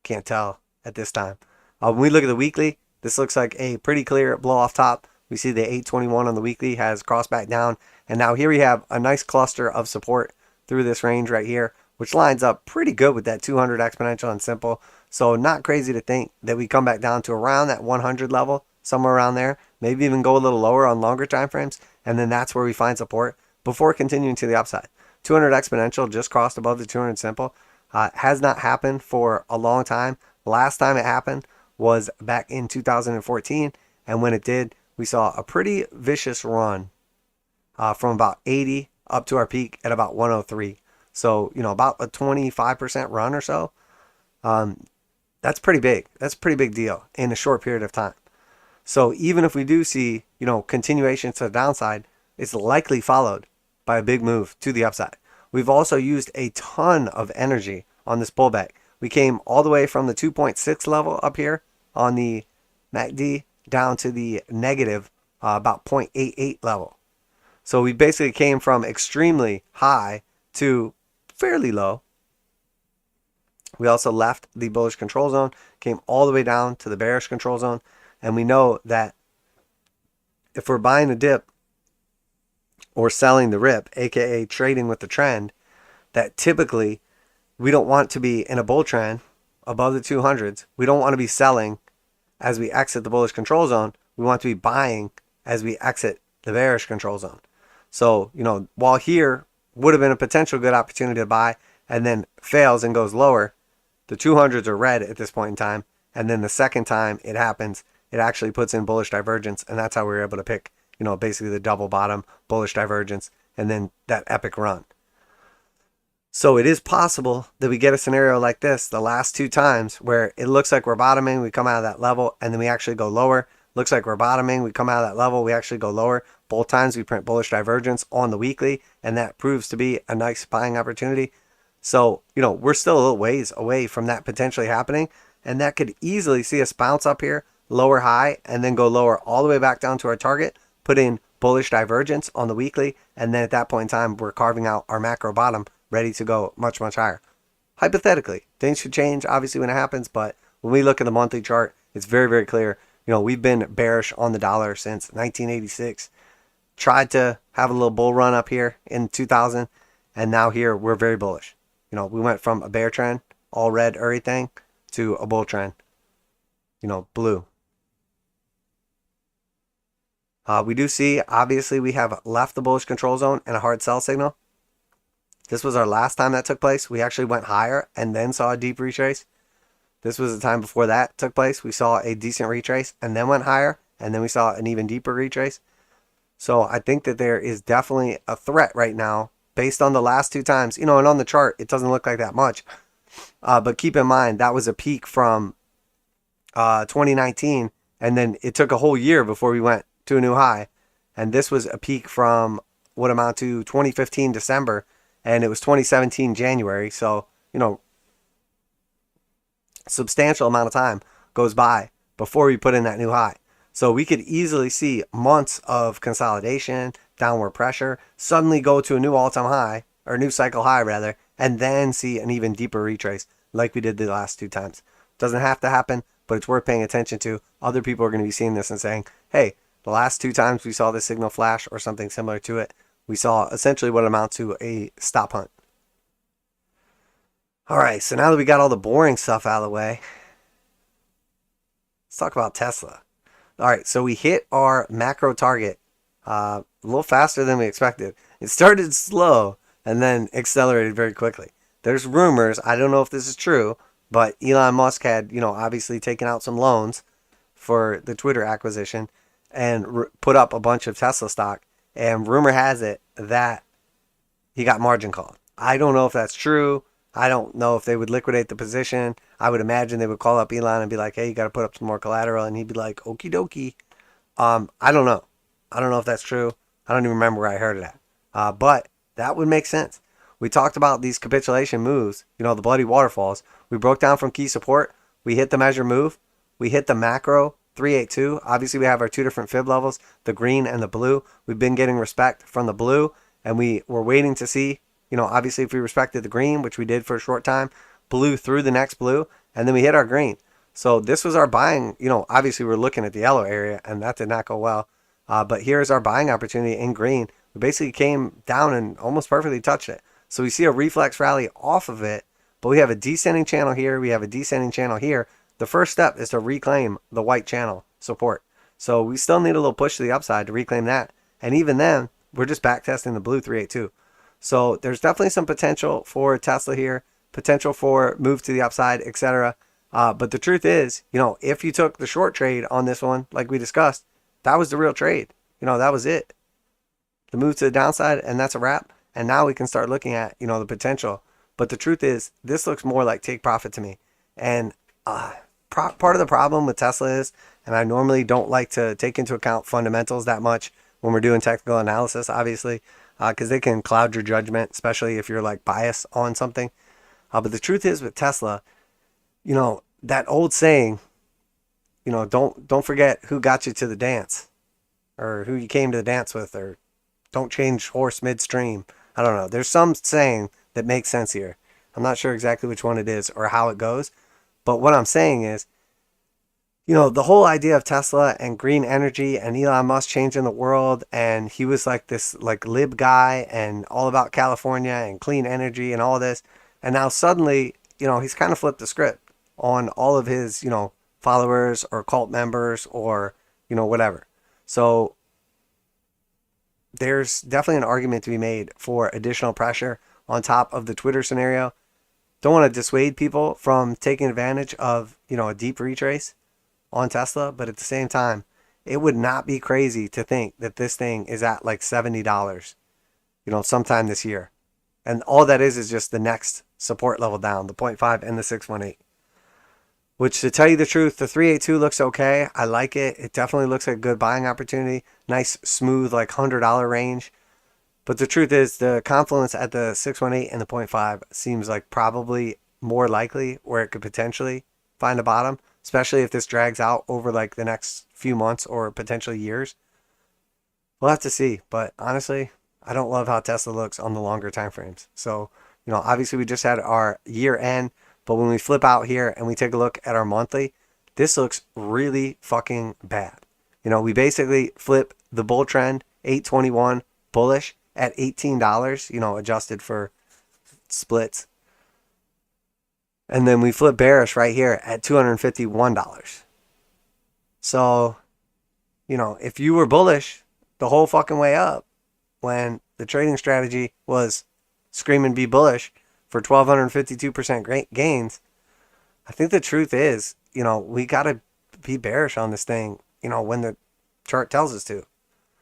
Speaker 1: can't tell at this time. When we look at the weekly, this looks like a pretty clear blow off top. We see the 821 on the weekly has crossed back down. And now here we have a nice cluster of support through this range right here, which lines up pretty good with that 200 exponential and simple. So not crazy to think that we come back down to around that 100 level, somewhere around there, maybe even go a little lower on longer time frames. And then that's where we find support before continuing to the upside. 200 exponential just crossed above the 200 simple. Has not happened for a long time. Last time it happened was back in 2014. And when it did, we saw a pretty vicious run from about 80 up to our peak at about 103. So, about a 25% run or so. That's pretty big. That's a pretty big deal in a short period of time. So even if we do see, continuation to the downside, it's likely followed by a big move to the upside. We've also used a ton of energy on this pullback. we came all the way from the 2.6 level up here on the MACD down to the negative about 0.88 level. So we basically came from extremely high to fairly low. We also left the bullish control zone, came all the way down to the bearish control zone, and we know that if we're buying a dip or selling the rip, aka trading with the trend, that typically we don't want to be in a bull trend above the 200s. We don't want to be selling as we exit the bullish control zone. We want to be buying as we exit the bearish control zone. So, while here would have been a potential good opportunity to buy and then fails and goes lower, the 200s are red at this point in time. And then the second time it happens, it actually puts in bullish divergence. And that's how we were able to pick, basically the double bottom, bullish divergence, and then that epic run. So it is possible that we get a scenario like this the last two times where it looks like we're bottoming, we come out of that level, and then we actually go lower. Looks like we're bottoming, we come out of that level, we actually go lower. Both times we print bullish divergence on the weekly, and that proves to be a nice buying opportunity. So, we're still a little ways away from that potentially happening, and that could easily see us bounce up here, lower high, and then go lower all the way back down to our target, put in bullish divergence on the weekly, and then at that point in time, we're carving out our macro bottom, ready to go much, much higher. Hypothetically, things could change, obviously, when it happens, but when we look at the monthly chart, it's very, very clear. We've been bearish on the dollar since 1986. Tried to have a little bull run up here in 2000, and now here we're very bullish. We went from a bear trend, all red, everything, to a bull trend, blue. We do see, obviously, we have left the bullish control zone and a hard sell signal. This was our last time that took place. We actually went higher and then saw a deep retrace. This was the time before that took place. We saw a decent retrace and then went higher, and then we saw an even deeper retrace. So I think that there is definitely a threat right now based on the last two times. And on the chart, it doesn't look like that much. But keep in mind, that was a peak from 2019, and then it took a whole year before we went to a new high. And this was a peak from what amount to 2015 December, and it was 2017 January. So, substantial amount of time goes by before we put in that new high. So we could easily see months of consolidation, downward pressure, suddenly go to a new all-time high, or new cycle high rather, and then see an even deeper retrace like we did the last two times. Doesn't have to happen, but it's worth paying attention to. Other people are going to be seeing this and saying, hey, the last two times we saw this signal flash or something similar to it, we saw essentially what amounts to a stop hunt. All right, so now that we got all the boring stuff out of the way, let's talk about Tesla. All right, so we hit our macro target a little faster than we expected. It started slow and then accelerated very quickly. There's rumors, I don't know if this is true, but Elon Musk had, obviously taken out some loans for the Twitter acquisition and put up a bunch of Tesla stock. And rumor has it that he got margin called. I don't know if that's true. I don't know if they would liquidate the position. I would imagine they would call up Elon and be like, hey, you got to put up some more collateral. And he'd be like, okie dokie. I don't know. I don't know if that's true. I don't even remember where I heard it at. But that would make sense. We talked about these capitulation moves, the bloody waterfalls. We broke down from key support. We hit the measure move. We hit the macro 382. Obviously, we have our two different fib levels, the green and the blue. We've been getting respect from the blue, and we were waiting to see, obviously if we respected the green, which we did for a short time, blue through the next blue, and then we hit our green. So this was our buying, obviously we're looking at the yellow area, and that did not go well. But here's our buying opportunity in green. We basically came down and almost perfectly touched it. So we see a reflex rally off of it, but we have a descending channel here. We have a descending channel here. The first step is to reclaim the white channel support. So we still need a little push to the upside to reclaim that. And even then, we're just back testing the blue 382. So there's definitely some potential for Tesla here, potential for move to the upside, etc. But the truth is, if you took the short trade on this one, like we discussed, that was the real trade. That was it. The move to the downside, and that's a wrap. And now we can start looking at, the potential. But the truth is, this looks more like take profit to me. And part of the problem with Tesla is, and I normally don't like to take into account fundamentals that much when we're doing technical analysis, obviously, because they can cloud your judgment, especially if you're like biased on something. But the truth is with Tesla, that old saying, don't forget who got you to the dance, or who you came to the dance with, or don't change horse midstream. I don't know. There's some saying that makes sense here. I'm not sure exactly which one it is or how it goes, but what I'm saying is, the whole idea of Tesla and green energy and Elon Musk changing the world, and he was like this like lib guy and all about California and clean energy and all this, and now suddenly, he's kind of flipped the script on all of his, followers or cult members or, whatever. So there's definitely an argument to be made for additional pressure on top of the Twitter scenario. Don't want to dissuade people from taking advantage of, a deep retrace on Tesla, but at the same time, it would not be crazy to think that this thing is at like $70, sometime this year. And all that is just the next support level down, the 0.5 and the 618. Which, to tell you the truth, the 382 looks okay. I like it. It definitely looks like a good buying opportunity. Nice, smooth, like $100 range. But the truth is, the confluence at the 618 and the 0.5 seems like probably more likely where it could potentially find a bottom, especially if this drags out over like the next few months or potentially years. We'll have to see. But honestly, I don't love how Tesla looks on the longer time frames. So, obviously we just had our year end. But when we flip out here and we take a look at our monthly, this looks really fucking bad. We basically flip the bull trend, 821 bullish at $18, adjusted for splits. And then we flip bearish right here at $251. So, if you were bullish the whole fucking way up when the trading strategy was screaming be bullish, for 1,252% gains, I think the truth is, we got to be bearish on this thing, when the chart tells us to.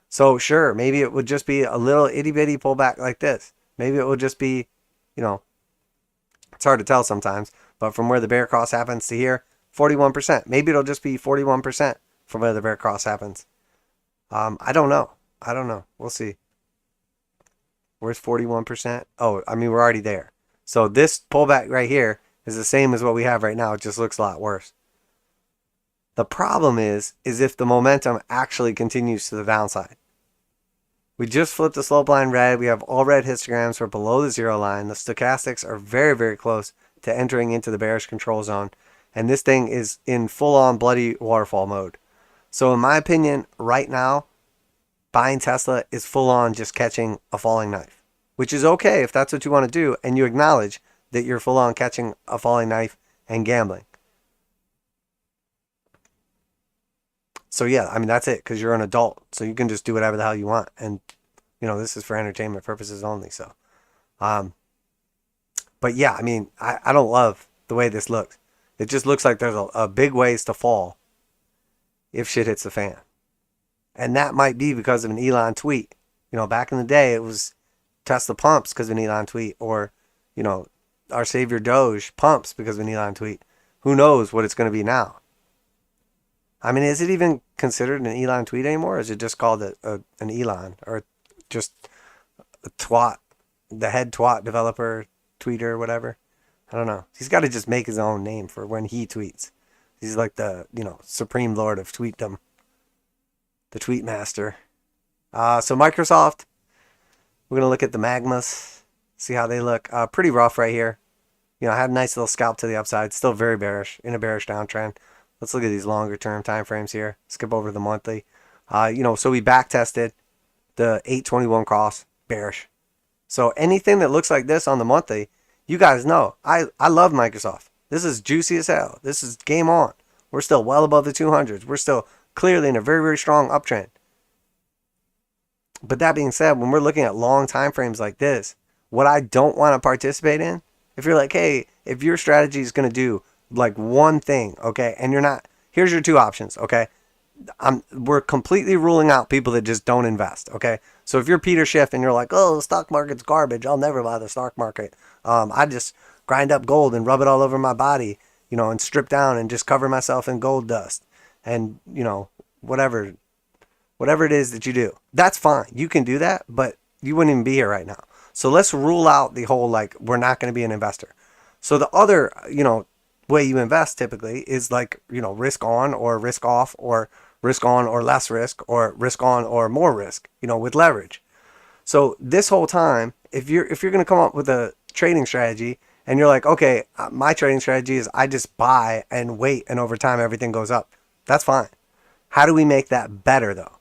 Speaker 1: So sure, maybe it would just be a little itty bitty pullback like this. Maybe it would just be, it's hard to tell sometimes, but from where the bear cross happens to here, 41%. Maybe it'll just be 41% from where the bear cross happens. I don't know. We'll see. Where's 41%? Oh, I mean, we're already there. So this pullback right here is the same as what we have right now. It just looks a lot worse. The problem is if the momentum actually continues to the downside. We just flipped the slope line red. We have all red histograms. We're below the zero line. The stochastics are very, very close to entering into the bearish control zone. And this thing is in full-on bloody waterfall mode. So in my opinion, right now, buying Tesla is full-on just catching a falling knife. Which is okay if that's what you want to do and you acknowledge that you're full on catching a falling knife and gambling. So yeah, I mean, that's it, because you're an adult. So you can just do whatever the hell you want. And, this is for entertainment purposes only. So, but yeah, I mean, I don't love the way this looks. It just looks like there's a big ways to fall if shit hits the fan. And that might be because of an Elon tweet. Back in the day, it was Tesla pumps because of an Elon tweet, or, our savior Doge pumps because of an Elon tweet. Who knows what it's going to be now? I mean, is it even considered an Elon tweet anymore? Or is it just called an Elon, or just a twat, the head twat developer, tweeter, whatever? I don't know. He's got to just make his own name for when he tweets. He's like the, supreme lord of tweetdom, the tweet master. So Microsoft, we're going to look at the magmas, see how they look. Pretty rough right here. I had a nice little scalp to the upside. Still very bearish, in a bearish downtrend. Let's look at these longer term time frames here. Skip over the monthly. So we back tested the 821 cross, bearish. So anything that looks like this on the monthly, you guys know, I love Microsoft. This is juicy as hell. This is game on. We're still well above the 200s. We're still clearly in a very, very strong uptrend. But that being said, when we're looking at long time frames like this, what I don't want to participate in, if you're like, hey, if your strategy is going to do like one thing, okay, and you're not, here's your two options, okay? We're completely ruling out people that just don't invest, okay? So if you're Peter Schiff and you're like, oh, the stock market's garbage, I'll never buy the stock market. I just grind up gold and rub it all over my body, and strip down and just cover myself in gold dust and, whatever it is that you do. That's fine. You can do that, but you wouldn't even be here right now. So let's rule out the whole, like, we're not going to be an investor. So the other, way you invest typically is like, risk on or risk off, or risk on or less risk, or risk on or more risk, with leverage. So this whole time, if you're going to come up with a trading strategy and you're like, okay, my trading strategy is I just buy and wait, and over time everything goes up. That's fine. How do we make that better though?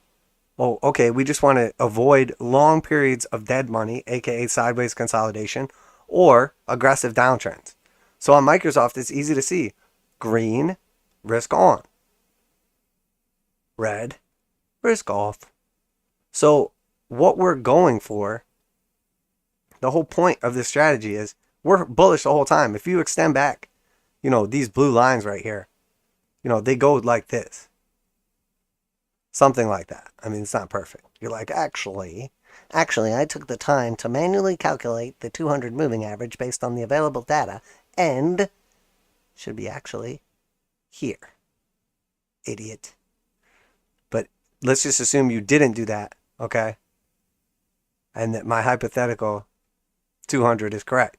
Speaker 1: Well, okay, we just want to avoid long periods of dead money, aka sideways consolidation, or aggressive downtrends. So on Microsoft, it's easy to see. Green, risk on. Red, risk off. So what we're going for, the whole point of this strategy is we're bullish the whole time. If you extend back, these blue lines right here, they go like this. Something like that. I mean, it's not perfect. You're like, actually, I took the time to manually calculate the 200 moving average based on the available data, and should be actually here. Idiot. But let's just assume you didn't do that, okay? And that my hypothetical 200 is correct.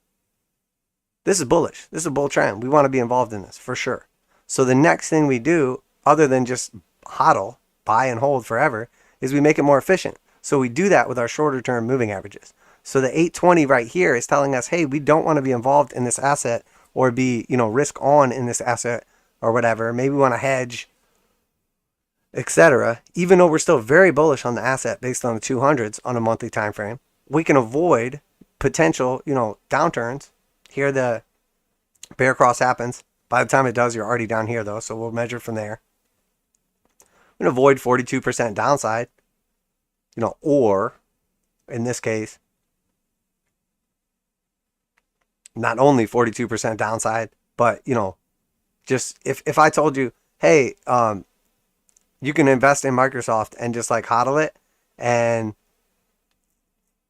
Speaker 1: This is bullish. This is a bull trend. We want to be involved in this for sure. So the next thing we do, other than just hodl, buy and hold forever, is we make it more efficient. So we do that with our shorter term moving averages. So the 820 right here is telling us, hey, we don't want to be involved in this asset or be, risk on in this asset or whatever. Maybe we want to hedge, etc. Even though we're still very bullish on the asset based on the 200s on a monthly time frame, we can avoid potential, downturns. Here the bear cross happens. By the time it does, you're already down here though, so we'll measure from there. We can avoid 42% downside, or in this case, not only 42% downside, but, just if I told you, hey, you can invest in Microsoft and just like hodl it, and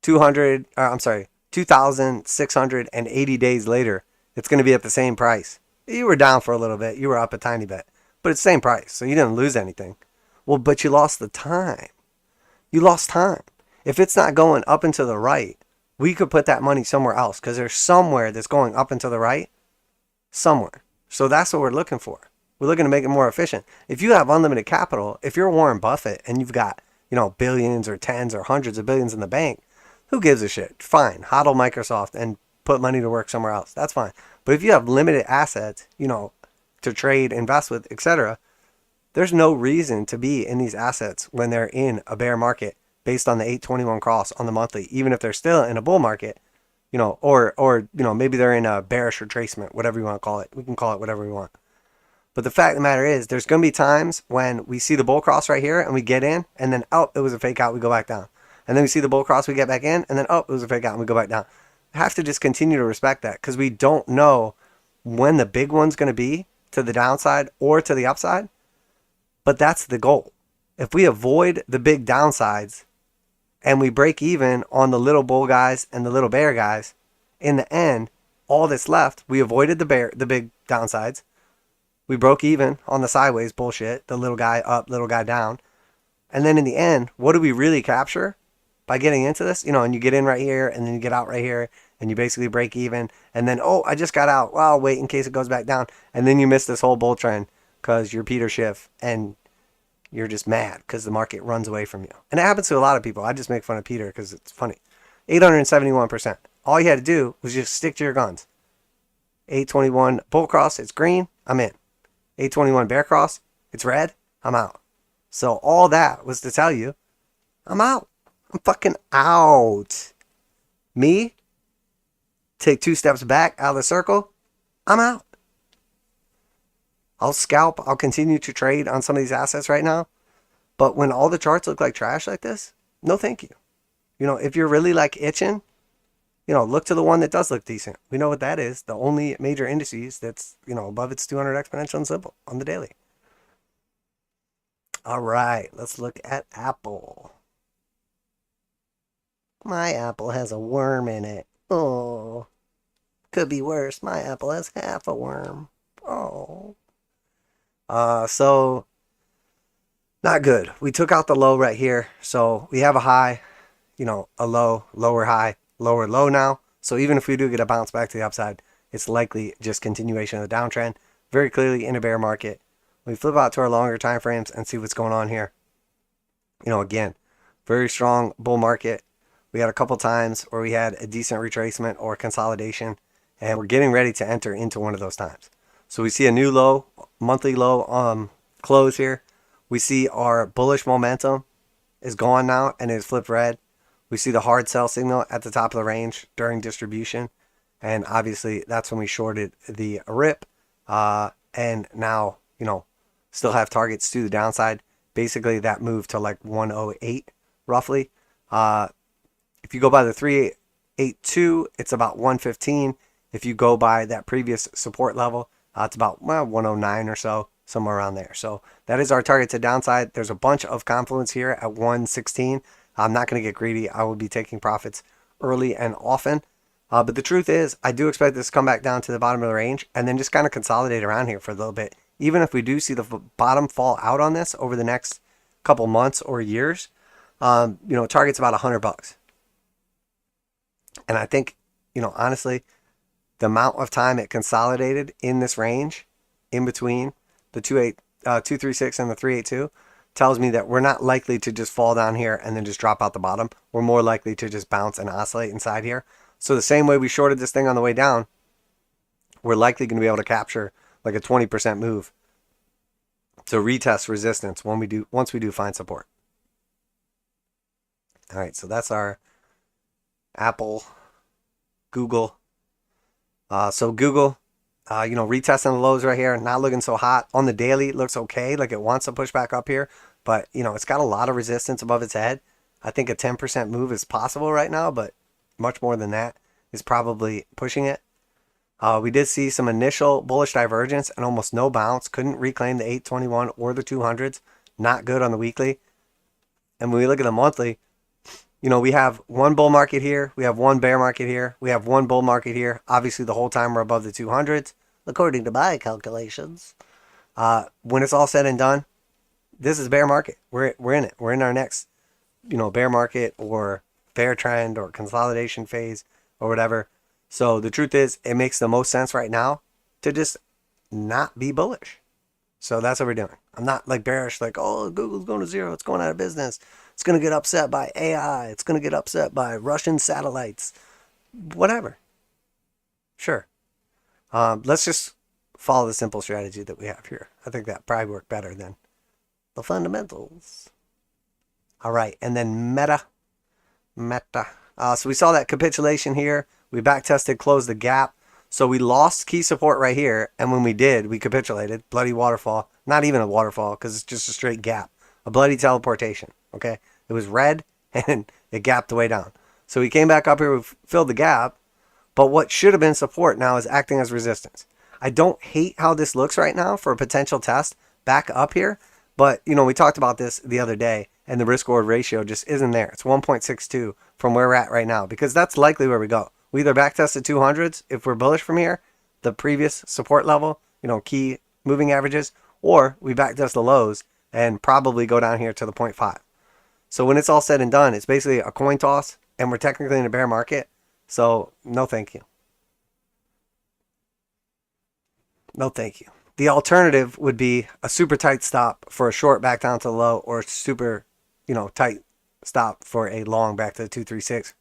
Speaker 1: 2,680 days later, it's going to be at the same price. You were down for a little bit, you were up a tiny bit, but it's the same price, so you didn't lose anything. Well, but you lost the time. You lost time. If it's not going up and to the right, we could put that money somewhere else, because there's somewhere that's going up and to the right, somewhere. So that's what we're looking for. We're looking to make it more efficient. If you have unlimited capital, if you're Warren Buffett and you've got, billions or tens or hundreds of billions in the bank, who gives a shit? Fine, hodl Microsoft and put money to work somewhere else. That's fine. But if you have limited assets, to trade, invest with, etc., there's no reason to be in these assets when they're in a bear market based on the 821 cross on the monthly, even if they're still in a bull market, or maybe they're in a bearish retracement, whatever you want to call it. We can call it whatever we want. But the fact of the matter is, there's going to be times when we see the bull cross right here and we get in, and then, oh, it was a fake out, we go back down. And then we see the bull cross, we get back in, and then, oh, it was a fake out, and we go back down. We have to just continue to respect that, because we don't know when the big one's going to be to the downside or to the upside. But that's the goal. If we avoid the big downsides and we break even on the little bull guys and the little bear guys, in the end, all that's left, we avoided the big downsides. We broke even on the sideways bullshit, the little guy up, little guy down. And then in the end, what do we really capture by getting into this? And you get in right here, and then you get out right here, and you basically break even. And then, oh, I just got out. Well, I'll wait in case it goes back down. And then you miss this whole bull trend because you're Peter Schiff and you're just mad because the market runs away from you. And it happens to a lot of people. I just make fun of Peter because it's funny. 871%. All you had to do was just stick to your guns. 821 bull cross, it's green, I'm in. 821 bear cross, it's red, I'm out. So all that was to tell you, I'm out. I'm fucking out. Me, take 2 steps back out of the circle, I'm out. I'll scalp, I'll continue to trade on some of these assets right now. But when all the charts look like trash like this, no thank you. If you're really like itching, look to the one that does look decent. We know what that is. The only major indices that's, above its 200 exponential and simple on the daily. All right, let's look at Apple. My Apple has a worm in it. Oh, could be worse. My Apple has half a worm. Oh. So not good. We took out the low right here. So we have a high, a low, lower high, lower low now. So even if we do get a bounce back to the upside, it's likely just continuation of the downtrend. Very clearly in a bear market. We flip out to our longer time frames and see what's going on here. Again, very strong bull market. We had a couple times where we had a decent retracement or consolidation, and we're getting ready to enter into one of those times. So we see a new low, monthly low close here. We see our bullish momentum is gone now and is flipped red. We see the hard sell signal at the top of the range during distribution. And obviously that's when we shorted the rip. And now, still have targets to the downside. Basically that moved to like 108 roughly. If you go by the 382, it's about 115. If you go by that previous support level, it's about 109 or so, somewhere around there. So that is our target to downside. There's a bunch of confluence here at 116. I'm not going to get greedy. I will be taking profits early and often. But the truth is, I do expect this to come back down to the bottom of the range and then just kind of consolidate around here for a little bit. Even if we do see the bottom fall out on this over the next couple months or years, target's about $100. And I think, honestly, the amount of time it consolidated in this range in between the 236 and the 382 tells me that we're not likely to just fall down here and then just drop out the bottom. We're more likely to just bounce and oscillate inside here. So the same way we shorted this thing on the way down, we're likely going to be able to capture like a 20% move to retest resistance once we do find support. All right, so that's our Apple, Google. So Google, retesting the lows right here, not looking so hot. On the daily, it looks okay, like it wants to push back up here, but it's got a lot of resistance above its head. I think a 10% move is possible right now, but much more than that is probably pushing it. We did see some initial bullish divergence and almost no bounce. Couldn't reclaim the 821 or the 200s. Not good on the weekly. And when we look at the monthly, we have one bull market here. We have one bear market here. We have one bull market here. Obviously, the whole time we're above the 200s, according to my calculations. When it's all said and done, this is bear market. We're in it. We're in our next, bear market or bear trend or consolidation phase or whatever. So the truth is, it makes the most sense right now to just not be bullish. So that's what we're doing. I'm not like bearish, like, oh, Google's going to zero. It's going out of business. It's going to get upset by AI. It's going to get upset by Russian satellites. Whatever. Sure. Let's just follow the simple strategy that we have here. I think that probably worked better than the fundamentals. All right. And then Meta. So we saw that capitulation here. We back tested, closed the gap. So we lost key support right here. And when we did, we capitulated. Bloody waterfall. Not even a waterfall because it's just a straight gap. A bloody teleportation. Okay. It was red and it gapped the way down. So we came back up here. We filled the gap. But what should have been support now is acting as resistance. I don't hate how this looks right now for a potential test back up here. But, we talked about this the other day. And the risk reward ratio just isn't there. It's 1.62 from where we're at right now. Because that's likely where we go. We either backtest the 200s if we're bullish from here, the previous support level, key moving averages, or we backtest the lows and probably go down here to the 0.5. So when it's all said and done, it's basically a coin toss, and we're technically in a bear market. So no thank you. No thank you. The alternative would be a super tight stop for a short back down to the low, or a super, tight stop for a long back to the 236.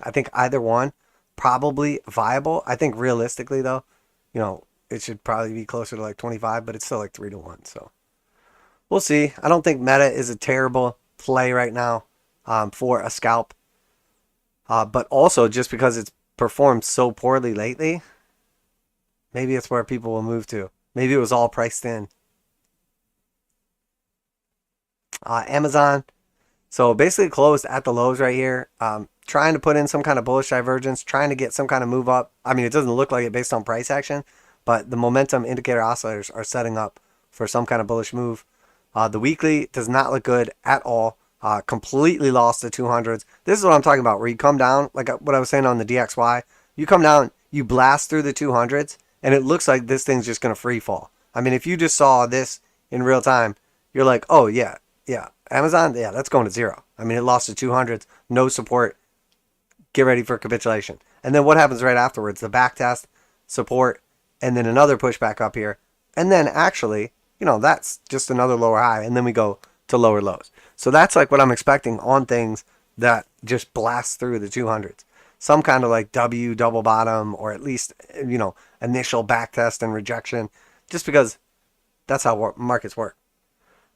Speaker 1: I think either one probably viable. I think realistically though, it should probably be closer to like 25, but it's still like 3-1. So we'll see. I don't think Meta is a terrible play right now for a scalp. But also just because it's performed so poorly lately, maybe it's where people will move to. Maybe it was all priced in. Amazon. So basically closed at the lows right here. Trying to put in some kind of bullish divergence, trying to get some kind of move up. I mean, it doesn't look like it based on price action, but the momentum indicator oscillators are setting up for some kind of bullish move. The weekly does not look good at all. Completely lost the 200s. This is what I'm talking about, where you come down, like what I was saying on the DXY. You come down, you blast through the 200s, and it looks like this thing's just going to free fall. I mean, if you just saw this in real time, you're like, oh, yeah, Amazon, yeah, that's going to zero. I mean, it lost the 200s, no support. Get ready for capitulation. And then what happens right afterwards? The back test, support, and then another pushback up here. And then actually, that's just another lower high. And then we go to lower lows. So that's like what I'm expecting on things that just blast through the 200s. Some kind of like W double bottom, or at least, initial backtest and rejection, just because that's how markets work.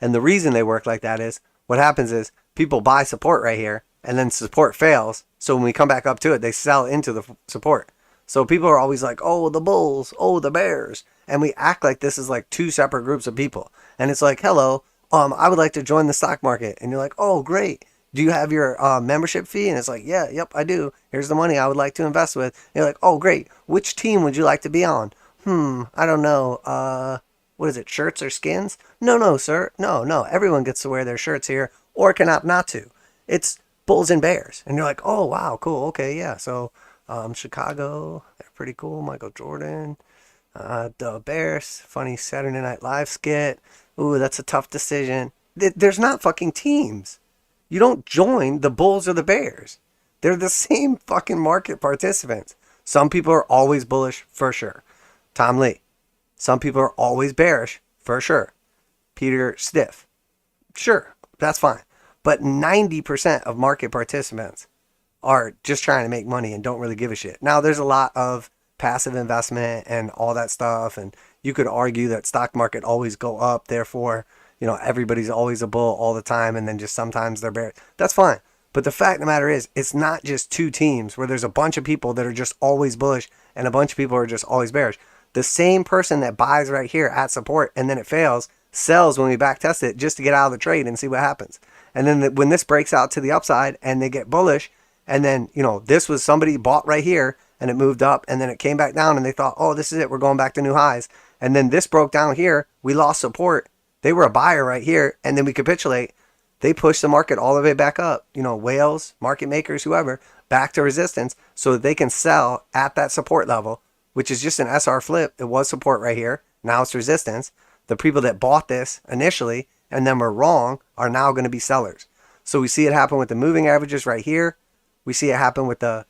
Speaker 1: And the reason they work like that is what happens is people buy support right here, and then support fails. So when we come back up to it, they sell into the support. So people are always like, oh, the bulls, oh, the bears. And we act like this is like two separate groups of people. And it's like, hello, I would like to join the stock market. And you're like, oh, great. Do you have your membership fee? And it's like, yep, I do. Here's the money I would like to invest with. And you're like, oh, great. Which team would you like to be on? I don't know. What is it, shirts or skins? No, sir. No. Everyone gets to wear their shirts here, or can opt not to. It's bulls and bears. And you're like, oh, wow, cool. Okay, yeah. So Chicago, they're pretty cool. Michael Jordan. The Bears, funny Saturday Night Live skit. Ooh, that's a tough decision. There's not fucking teams. You don't join the Bulls or the Bears. They're the same fucking market participants. Some people are always bullish, for sure. Tom Lee. Some people are always bearish, for sure. Peter Stiff. Sure, that's fine. But 90% of market participants are just trying to make money and don't really give a shit. Now, there's a lot of passive investment and all that stuff, and you could argue that stock market always go up, therefore everybody's always a bull all the time, and then just sometimes they're bear. That's fine, but the fact of the matter is, it's not just two teams where there's a bunch of people that are just always bullish and a bunch of people are just always bearish. The same person that buys right here at support and then it fails sells when we back test it just to get out of the trade and see what happens. And then when this breaks out to the upside and they get bullish, and then this was somebody bought right here and it moved up, and then it came back down and they thought, oh, this is it, we're going back to new highs. And then this broke down here, we lost support. They were a buyer right here, and then we capitulate. They push the market all the way back up. Whales, market makers, whoever, back to resistance so that they can sell at that support level, which is just an SR flip. It was support right here. Now it's resistance. The people that bought this initially and then were wrong are now going to be sellers. So we see it happen with the moving averages right here. We see it happen with the,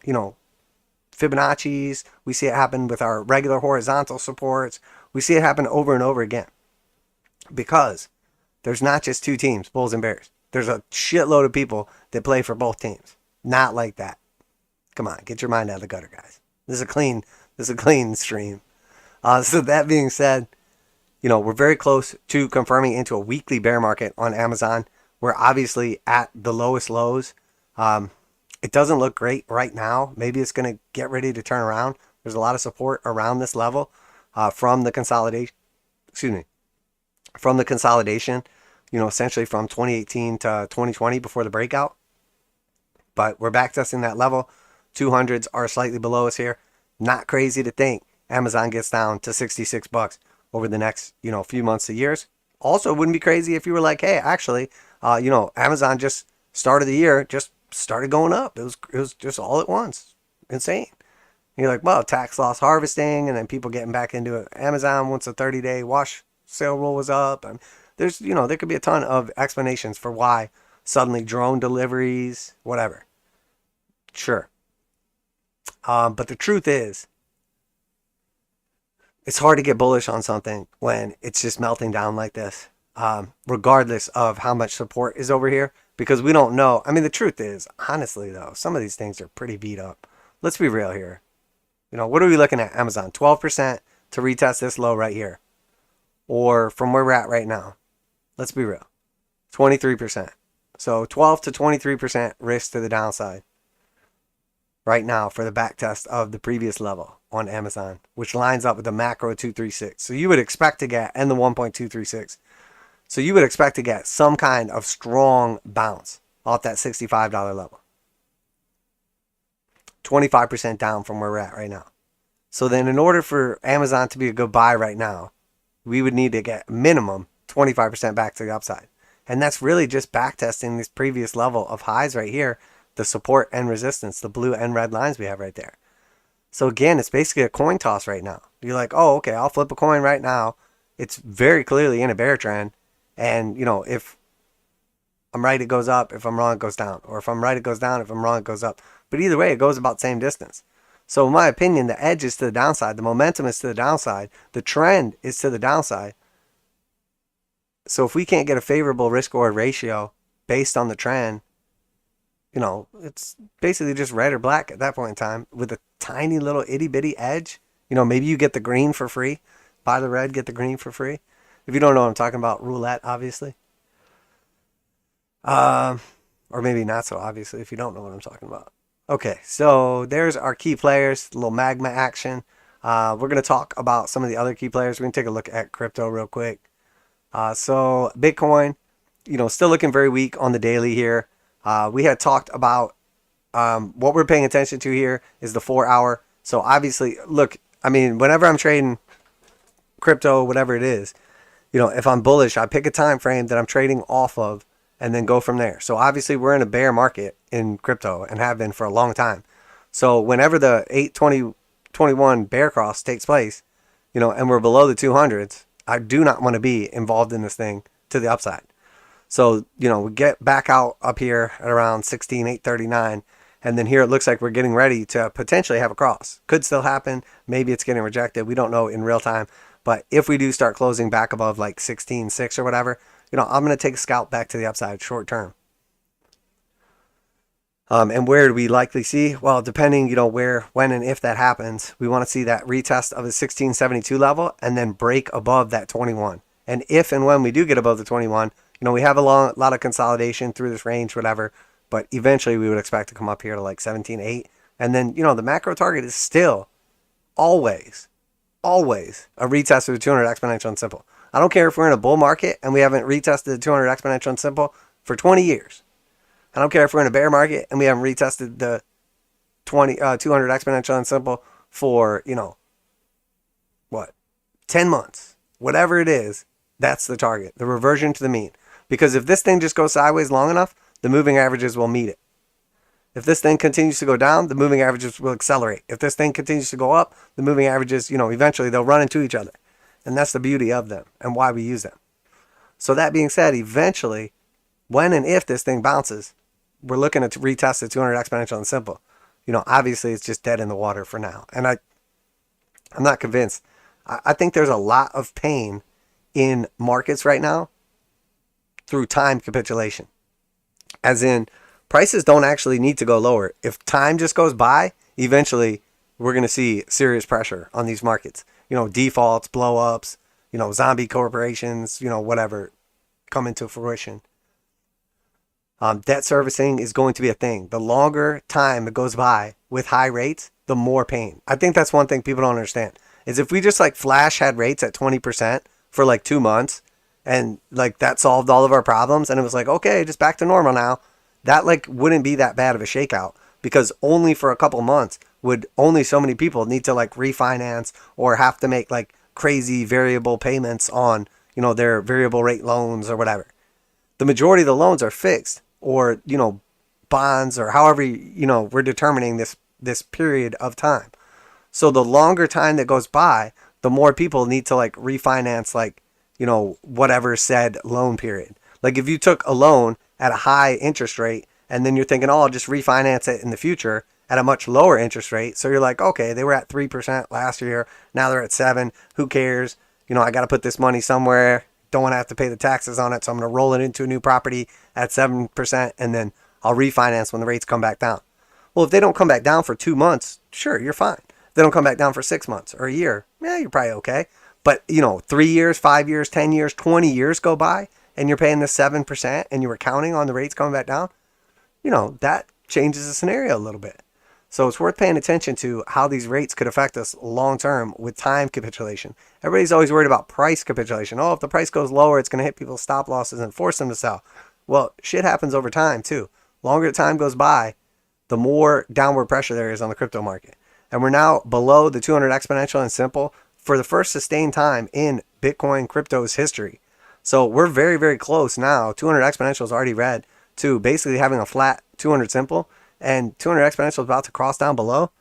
Speaker 1: Fibonacci's. We see it happen with our regular horizontal supports. We see it happen over and over again. Because there's not just two teams, bulls and bears. There's a shitload of people that play for both teams. Not like that. Come on, get your mind out of the gutter, guys. This is a clean stream. So that being said, we're very close to confirming into a weekly bear market on Amazon. We're obviously at the lowest lows. It doesn't look great right now. Maybe it's going to get ready to turn around. There's a lot of support around this level from the consolidation. From the consolidation, essentially from 2018 to 2020 before the breakout. But we're backtesting that level. 200s are slightly below us here. Not crazy to think Amazon gets down to $66 over the next, few months to years. Also, wouldn't be crazy if you were like, hey, actually, Amazon just started the year, just started going up. It was just all at once. Insane. And you're like, well, tax loss harvesting, and then people getting back into it. Amazon once a 30-day wash sale rule was up. And there's, there could be a ton of explanations for why suddenly drone deliveries, whatever. Sure. But the truth is, it's hard to get bullish on something when it's just melting down like this, regardless of how much support is over here, because we don't know. I mean, the truth is, honestly, though, some of these things are pretty beat up. Let's be real here. What are we looking at? Amazon, 12% to retest this low right here. Or from where we're at right now, let's be real, 23%. So 12 to 23% risk to the downside right now for the back test of the previous level on Amazon, which lines up with the macro 236. So you would expect to get, and the 1.236. So you would expect to get some kind of strong bounce off that $65 level. 25% down from where we're at right now. So then in order for Amazon to be a good buy right now, we would need to get minimum 25% back to the upside. And that's really just backtesting this previous level of highs right here, the support and resistance, the blue and red lines we have right there. So again, it's basically a coin toss right now. You're like, oh, okay, I'll flip a coin right now. It's very clearly in a bear trend. And, if I'm right, it goes up. If I'm wrong, it goes down. Or if I'm right, it goes down. If I'm wrong, it goes up. But either way, it goes about the same distance. So in my opinion, the edge is to the downside. The momentum is to the downside. The trend is to the downside. So if we can't get a favorable risk reward ratio based on the trend, you know, it's basically just red or black at that point in time with a tiny little itty bitty edge. You know, maybe you get the green for free. Buy the red, get the green for free. If you don't know what I'm talking about, roulette, obviously. Or maybe not so obviously if you don't know what I'm talking about. Okay, so there's our key players, a little magma action. We're going to talk about some of the other key players. We're going to take a look at crypto real quick. So Bitcoin, you know, still looking very weak on the daily here. We had talked about what we're paying attention to here is the 4 hour. So obviously, look, I mean, whenever I'm trading crypto, whatever it is, you know, if I'm bullish, I pick a time frame that I'm trading off of and then go from there. So obviously we're in a bear market in crypto and have been for a long time. So whenever the 8/20/21 bear cross takes place, you know, and we're below the 200s, I do not want to be involved in this thing to the upside. So, you know, we get back out up here at around 16,839. And then here it looks like we're getting ready to potentially have a cross. Could still happen. Maybe it's getting rejected. We don't know in real time. But if we do start closing back above like 16.6 or whatever, you know, I'm going to take a scalp back to the upside short term. And where do we likely see? Well, depending, you know, where, when, and if that happens, we want to see that retest of the 1672 level and then break above that 21. And if and when we do get above the 21, you know, we have a lot of consolidation through this range, whatever, but eventually we would expect to come up here to like 17.8. And then, you know, the macro target is still always a retest of the 200 exponential and simple. I don't care if we're in a bull market and we haven't retested the 200 exponential and simple for 20 years. I don't care if we're in a bear market and we haven't retested the 200 exponential and simple for, you know, what, 10 months. Whatever it is, that's the target, the reversion to the mean. Because if this thing just goes sideways long enough, the moving averages will meet it. If this thing continues to go down, the moving averages will accelerate. If this thing continues to go up, the moving averages, you know, eventually they'll run into each other. And that's the beauty of them and why we use them. So that being said, eventually, when and if this thing bounces, we're looking to retest the 200 exponential and simple. You know, obviously it's just dead in the water for now. And I'm not convinced. I think there's a lot of pain in markets right now through time capitulation. As in, prices don't actually need to go lower. If time just goes by, eventually we're going to see serious pressure on these markets. You know, defaults, blow-ups, you know, zombie corporations, you know, whatever, come into fruition. Debt servicing is going to be a thing. The longer time it goes by with high rates, the more pain. I think that's one thing people don't understand. Is if we just like flash had rates at 20% for like 2 months and like that solved all of our problems and it was like, okay, just back to normal now, that like wouldn't be that bad of a shakeout because only for a couple months would only so many people need to like refinance or have to make like crazy variable payments on, you know, their variable rate loans or whatever. The majority of the loans are fixed or, you know, bonds or however, you know, we're determining this period of time. So the longer time that goes by, the more people need to like refinance like, you know, whatever said loan period. Like if you took a loan at a high interest rate and then you're thinking, oh, I'll just refinance it in the future at a much lower interest rate. So you're like, okay, they were at 3% last year. Now they're at 7. Who cares? You know, I got to put this money somewhere. Don't want to have to pay the taxes on it. So I'm going to roll it into a new property at 7% and then I'll refinance when the rates come back down. Well, if they don't come back down for 2 months, sure, you're fine. If they don't come back down for 6 months or a year, yeah, you're probably okay. But, you know, 3 years, 5 years, 10 years, 20 years go by and you're paying the 7% and you were counting on the rates coming back down, you know, that changes the scenario a little bit. So it's worth paying attention to how these rates could affect us long term with time capitulation. Everybody's always worried about price capitulation. Oh, if the price goes lower, it's going to hit people's stop losses and force them to sell. Well, shit happens over time too. Longer time goes by, the more downward pressure there is on the crypto market. And we're now below the 200 exponential and simple for the first sustained time in Bitcoin crypto's history. So we're very, very close now. 200 exponential is already red to basically having a flat 200 simple. And 200 exponential is about to cross down below.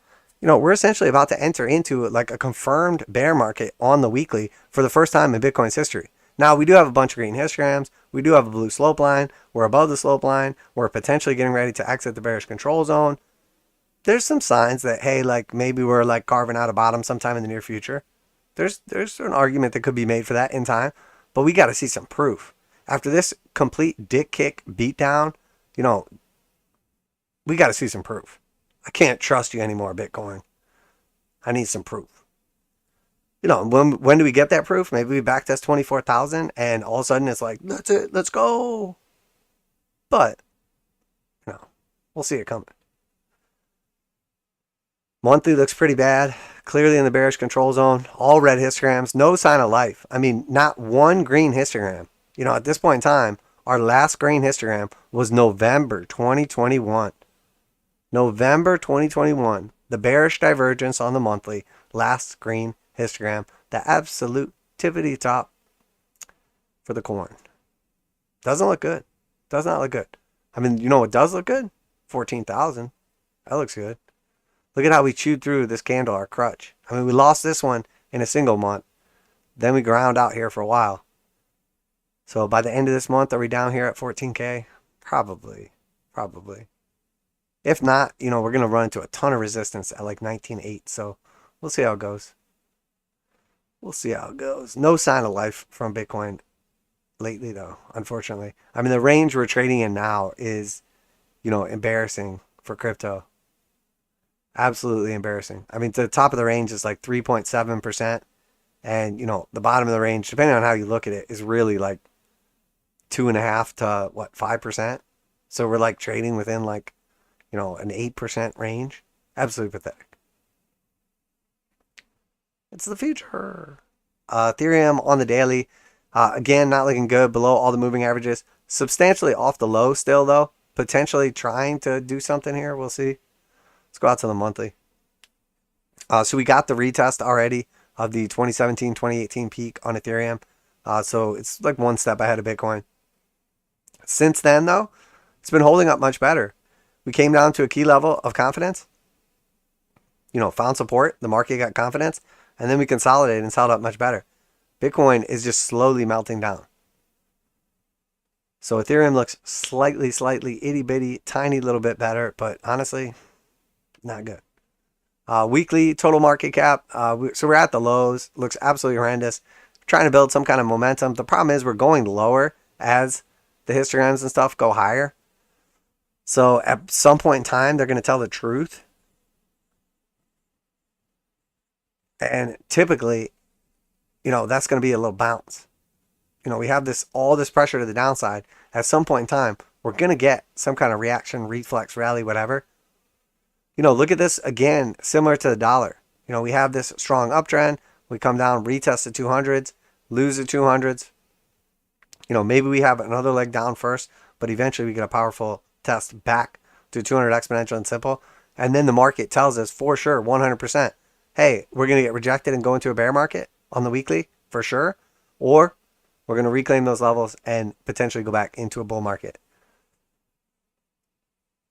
Speaker 1: You know, we're essentially about to enter into like a confirmed bear market on the weekly for the first time in Bitcoin's history. Now, we do have a bunch of green histograms. We do have a blue slope line. We're above the slope line. We're potentially getting ready to exit the bearish control zone. there's some signs that, hey, like maybe we're like carving out a bottom sometime in the near future. There's an argument that could be made for that in time, but we got to see some proof. After this complete dick kick beatdown, you know, we got to see some proof. I can't trust you anymore, Bitcoin. I need some proof. You know, when do we get that proof? Maybe we backtest 24,000 and all of a sudden it's like, that's it, let's go. But, you know, we'll see it coming. Monthly looks pretty bad. Clearly in the bearish control zone. All red histograms. No sign of life. I mean, not one green histogram. You know, at this point in time, our last green histogram was November 2021. November 2021. The bearish divergence on the monthly. Last green histogram. The absolute tippity top for the coin. Doesn't look good. Does not look good. I mean, you know what does look good? 14,000. That looks good. Look at how we chewed through this candle, our crutch. I mean, we lost this one in a single month. Then we ground out here for a while. So by the end of this month, are we down here at 14K? Probably. If not, you know, we're going to run into a ton of resistance at like 19.8. So we'll see how it goes. No sign of life from Bitcoin lately, though, unfortunately. I mean, the range we're trading in now is, you know, embarrassing for crypto. Absolutely embarrassing. I mean, the top of the range is like 3.7%. And, you know, the bottom of the range, depending on how you look at it, is really like 2.5 to, 5%? So we're like trading within like, you know, an 8% range. Absolutely pathetic. It's the future. Ethereum on the daily. Again, not looking good. Below all the moving averages. Substantially off the low still, though. Potentially trying to do something here. We'll see. Let's go out to the monthly. So we got the retest already of the 2017-2018 peak on Ethereum. So it's like one step ahead of Bitcoin. Since then, though, it's been holding up much better. We came down to a key level of confidence. You know, found support. The market got confidence. And then we consolidated and held up much better. Bitcoin is just slowly melting down. So Ethereum looks slightly, itty bitty, tiny little bit better. But honestly, not good. Weekly total market cap. So we're at the lows. Looks absolutely horrendous. Trying to build some kind of momentum. The problem is we're going lower as the histograms and stuff go higher. So at some point in time, they're going to tell the truth. And typically, you know, that's going to be a little bounce. You know, we have all this pressure to the downside. At some point in time, we're going to get some kind of reaction, reflex, rally, whatever. You know, look at this again, similar to the dollar. You know, we have this strong uptrend. We come down, retest the 200s, lose the 200s. You know, maybe we have another leg down first, but eventually we get a powerful test back to 200 exponential and simple. And then the market tells us for sure, 100%, hey, we're going to get rejected and go into a bear market on the weekly for sure. Or we're going to reclaim those levels and potentially go back into a bull market.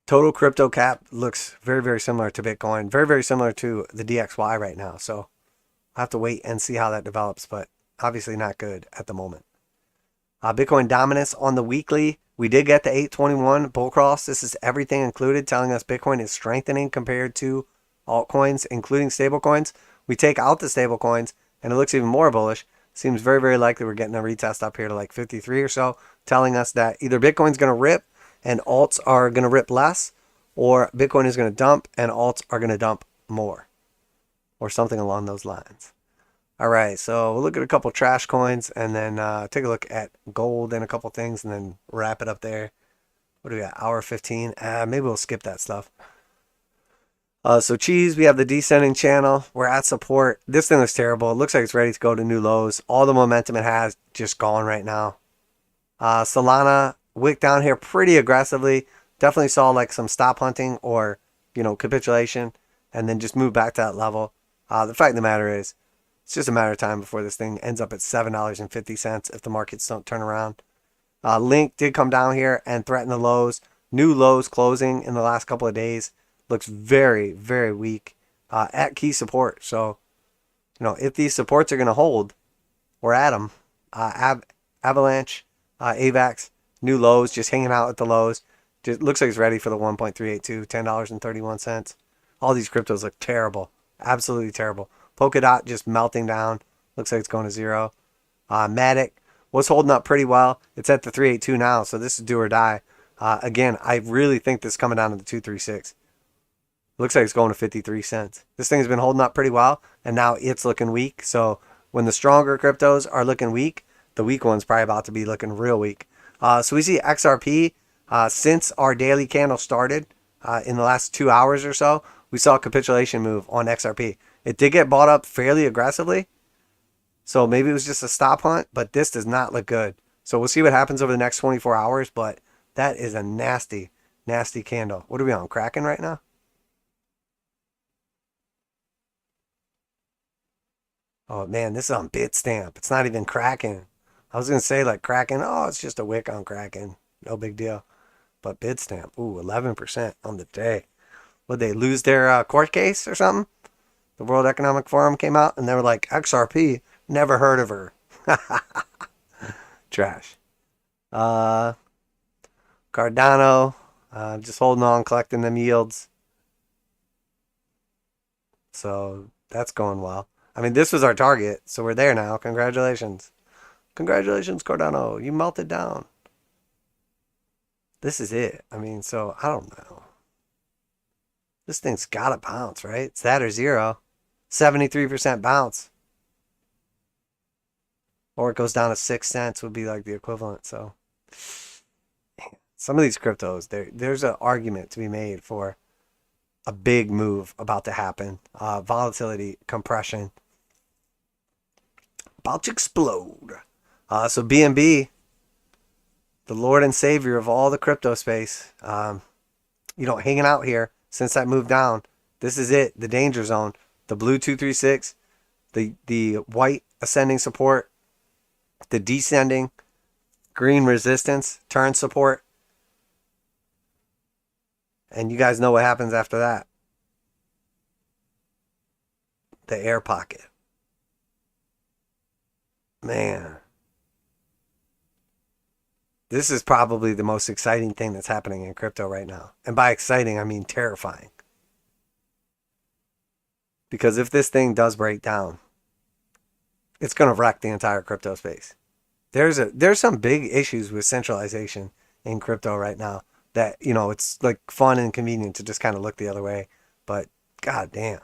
Speaker 1: Total crypto cap looks very, very similar to Bitcoin. Very, very similar to the DXY right now. So I'll have to wait and see how that develops. But obviously not good at the moment. Bitcoin dominance on the weekly. We did get the 821 bull cross. This is everything included, telling us Bitcoin is strengthening compared to altcoins, including stablecoins. We take out the stablecoins and it looks even more bullish. Seems very, very likely we're getting a retest up here to like 53 or so, telling us that either Bitcoin's going to rip and alts are going to rip less, or Bitcoin is going to dump and alts are going to dump more, or something along those lines. All right, so we'll look at a couple trash coins and then take a look at gold and a couple things and then wrap it up there. What do we got? Hour 15. Maybe we'll skip that stuff. So cheese, we have the descending channel. We're at support. This thing looks terrible. It looks like it's ready to go to new lows. All the momentum it has just gone right now. Solana wick down here pretty aggressively. Definitely saw like some stop hunting or, you know, capitulation and then just move back to that level. The fact of the matter is, it's just a matter of time before this thing ends up at $7.50 if the markets don't turn around. Link did come down here and threaten the lows. New lows closing in the last couple of days. Looks very, very weak at key support. So, you know, if these supports are going to hold, we're at them. Avalanche, AVAX, new lows, just hanging out at the lows. Just looks like it's ready for the 1.382, $10.31. All these cryptos look terrible. Absolutely terrible. Polkadot just melting down. Looks like it's going to zero. Matic was holding up pretty well. It's at the 382 now, so this is do or die. Again, I really think this is coming down to the 236. Looks like it's going to 53 cents. This thing has been holding up pretty well, and now it's looking weak. So when the stronger cryptos are looking weak, the weak one's probably about to be looking real weak. So we see XRP, since our daily candle started in the last 2 hours or so, we saw a capitulation move on XRP. It did get bought up fairly aggressively, so maybe it was just a stop hunt, but this does not look good. So we'll see what happens over the next 24 hours, but that is a nasty, nasty candle. What are we on, Kraken right now? Oh man, this is on Bitstamp. It's not even Kraken. I was going to say like Kraken, oh, it's just a wick on Kraken. No big deal. But Bitstamp, ooh, 11% on the day. Would they lose their court case or something? The World Economic Forum came out and they were like, XRP, never heard of her. Trash. Cardano, just holding on, collecting them yields. So that's going well. I mean, this was our target, so we're there now. Congratulations. Congratulations, Cardano. You melted down. This is it. I mean, so I don't know. This thing's got to bounce, right? It's that or zero. 73% bounce. Or it goes down to 6 cents would be like the equivalent. So some of these cryptos, there's an argument to be made for a big move about to happen. Volatility, compression, about to explode. So BNB, the Lord and Savior of all the crypto space, hanging out here since that moved down. This is it, the danger zone. The blue 236, the white ascending support, the descending green resistance, turn support. And you guys know what happens after that. The air pocket. Man. This is probably the most exciting thing that's happening in crypto right now. And by exciting, I mean terrifying. Because if this thing does break down, it's going to wreck the entire crypto space. There's some big issues with centralization in crypto right now that, it's like fun and convenient to just kind of look the other way. But god damn.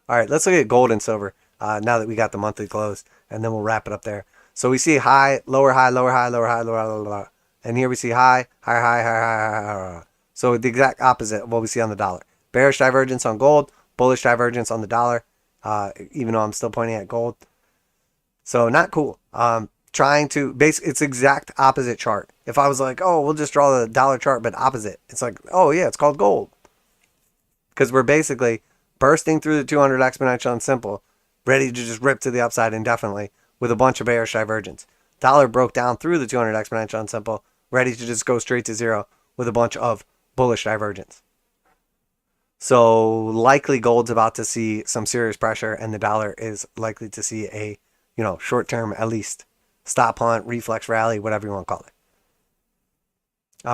Speaker 1: All right, let's look at gold and silver now that we got the monthly close, and then we'll wrap it up there. So we see high, lower high, lower high, lower high, lower high, lower high. And here we see high, high, high, high, high, high, high. So the exact opposite of what we see on the dollar. Bearish divergence on gold, bullish divergence on the dollar, even though I'm still pointing at gold. So not cool. It's exact opposite chart. If I was like, oh, we'll just draw the dollar chart, but opposite. It's like, oh yeah, it's called gold. Because we're basically bursting through the 200 exponential and simple, ready to just rip to the upside indefinitely with a bunch of bearish divergence. Dollar broke down through the 200 exponential and simple, ready to just go straight to zero with a bunch of bullish divergence. So likely gold's about to see some serious pressure, and the dollar is likely to see a, short term at least stop hunt, reflex rally, whatever you want to call it.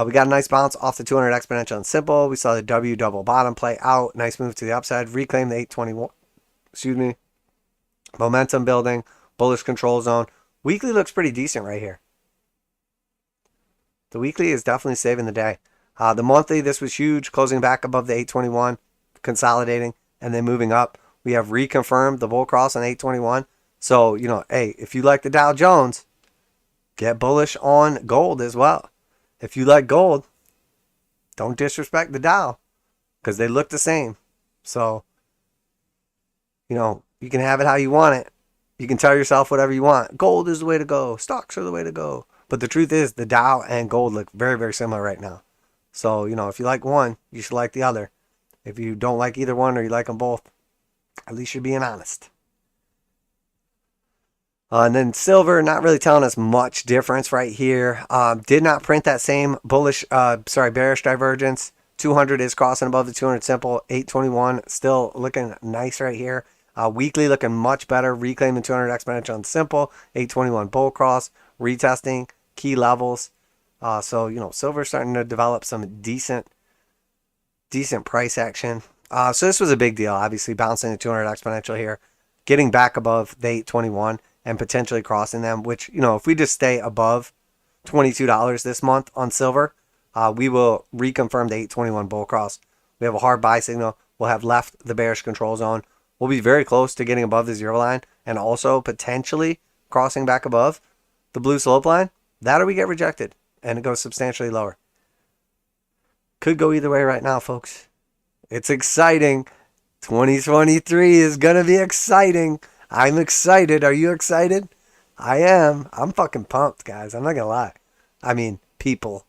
Speaker 1: We got a nice bounce off the 200 exponential and simple. We saw the W double bottom play out. Nice move to the upside. Reclaim the 821. Excuse me. Momentum building. Bullish control zone. Weekly looks pretty decent right here. The weekly is definitely saving the day. The monthly, this was huge. Closing back above the 821. Consolidating. And then moving up. We have reconfirmed the bull cross on 821. So, hey, if you like the Dow Jones, get bullish on gold as well. If you like gold, don't disrespect the Dow because they look the same. So, you can have it how you want it. You can tell yourself whatever you want. Gold is the way to go. Stocks are the way to go. But the truth is the Dow and gold look very, very similar right now. So, if you like one, you should like the other. If you don't like either one or you like them both, at least you're being honest. And then silver, not really telling us much difference right here. Did not print that same bearish divergence. 200 is crossing above the 200 simple. 821 still looking nice right here. Weekly looking much better. Reclaiming 200 exponential and simple. 821 bull cross. Retesting key levels. So silver starting to develop some decent price action. So this was a big deal, obviously bouncing the 200 exponential here, getting back above the 821 and potentially crossing them, which, you know, if we just stay above $22 this month on silver, we will reconfirm the 821 bull cross. We have a hard buy signal. We'll have left the bearish control zone. We'll be very close to getting above the zero line and also potentially crossing back above the blue slope line. That or we get rejected and it goes substantially lower. Could go either way right now, folks. It's exciting. 2023 is going to be exciting. I'm excited. Are you excited? I am. I'm fucking pumped, guys. I'm not going to lie. I mean, people,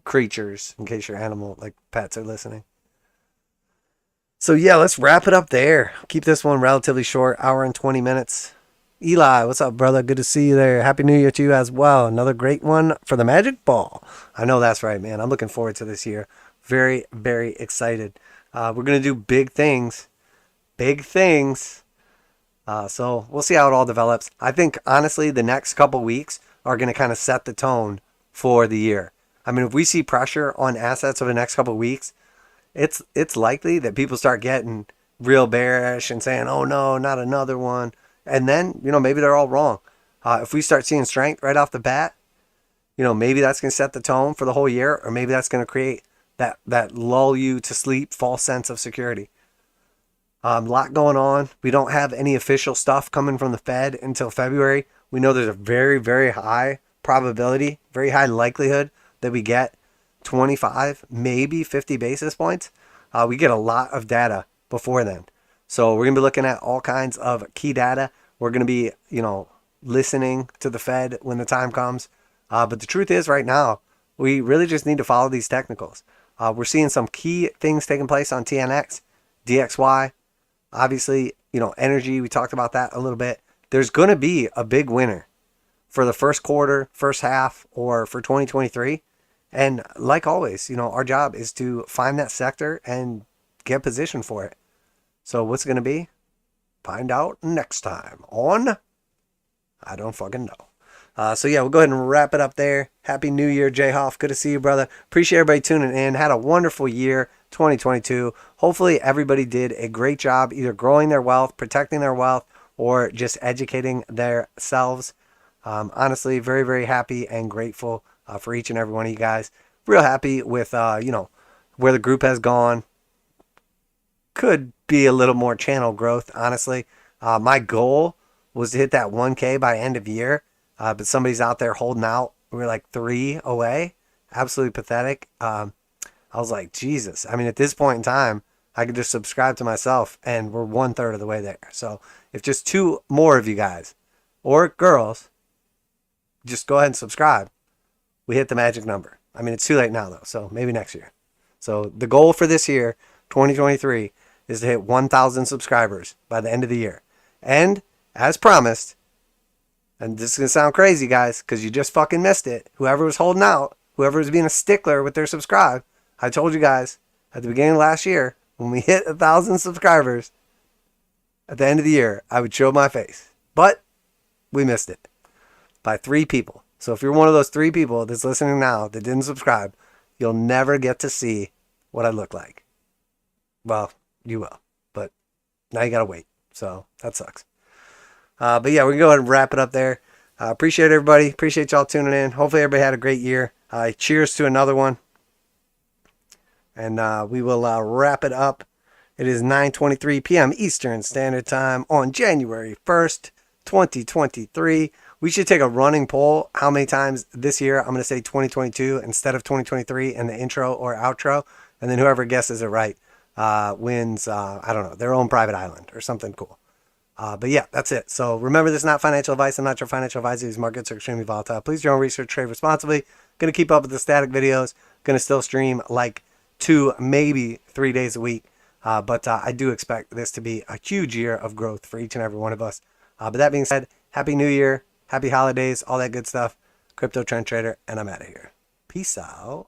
Speaker 1: creatures, in case your animal, like pets, are listening. So yeah, let's wrap it up there. Keep this one relatively short, hour and 20 minutes. Eli, what's up, brother? Good to see you there. Happy New Year to you as well. Another great one for the Magic Ball. I know that's right, man. I'm looking forward to this year. Very, very excited. We're going to do big things. Big things. So we'll see how it all develops. I think, honestly, the next couple weeks are going to kind of set the tone for the year. I mean, if we see pressure on assets over the next couple weeks, it's likely that people start getting real bearish and saying, oh, no, not another one. And then, you know, maybe they're all wrong. If we start seeing strength right off the bat, you know, maybe that's going to set the tone for the whole year, or maybe that's going to create that lull you to sleep false sense of security. A lot going on. We don't have any official stuff coming from the Fed until February. We know there's a very, very high probability, very high likelihood that we get 25, maybe 50 basis points. We get a lot of data before then. So we're going to be looking at all kinds of key data. We're going to be, you know, listening to the Fed when the time comes. But the truth is right now, we really just need to follow these technicals. We're seeing some key things taking place on TNX, DXY. Obviously, you know, energy, we talked about that a little bit. There's going to be a big winner for the first quarter, first half, or for 2023. And like always, you know, our job is to find that sector and get positioned for it. So what's it going to be? Find out next time on I Don't Fucking Know. So yeah, we'll go ahead and wrap it up there. Happy New Year, Jay Hoff. Good to see you, brother. Appreciate everybody tuning in. Had a wonderful year, 2022. Hopefully everybody did a great job either growing their wealth, protecting their wealth, or just educating themselves. Honestly, very, very happy and grateful for each and every one of you guys. Real happy with, you know, where the group has gone. Could be a little more channel growth, honestly. My goal was to hit that 1K by end of year, but somebody's out there holding out. We're like 3 away. Absolutely pathetic. I was like, Jesus. I mean, at this point in time, I could just subscribe to myself, and we're 1/3 of the way there. So if just 2 more of you guys or girls just go ahead and subscribe, we hit the magic number. I mean, it's too late now, though, so maybe next year. So the goal for this year, 2023, is to hit 1,000 subscribers by the end of the year. And as promised, and this is going to sound crazy, guys, because you just fucking missed it. Whoever was holding out, whoever was being a stickler with their subscribe, I told you guys at the beginning of last year, when we hit 1,000 subscribers at the end of the year, I would show my face. But we missed it by 3 people. So if you're one of those 3 people that's listening now that didn't subscribe, you'll never get to see what I look like. Well, you will, but now you gotta wait. So that sucks. But yeah, we can go ahead and wrap it up there. Appreciate everybody. Appreciate y'all tuning in. Hopefully everybody had a great year. Cheers to another one. And we will wrap it up. It is 9:23 p.m. Eastern Standard Time on January 1st, 2023. We should take a running poll how many times this year I'm going to say 2022 instead of 2023 in the intro or outro. And then whoever guesses it right wins, I don't know, their own private island or something cool. But yeah, that's it. So remember, this is not financial advice. I'm not your financial advisor. These markets are extremely volatile. Please do your own research, trade responsibly. Going to keep up with the static videos. Going to still stream like 2, maybe 3 days a week. But I do expect this to be a huge year of growth for each and every one of us. But that being said, Happy New Year, Happy Holidays, all that good stuff. Crypto Trend Trader, and I'm out of here. Peace out.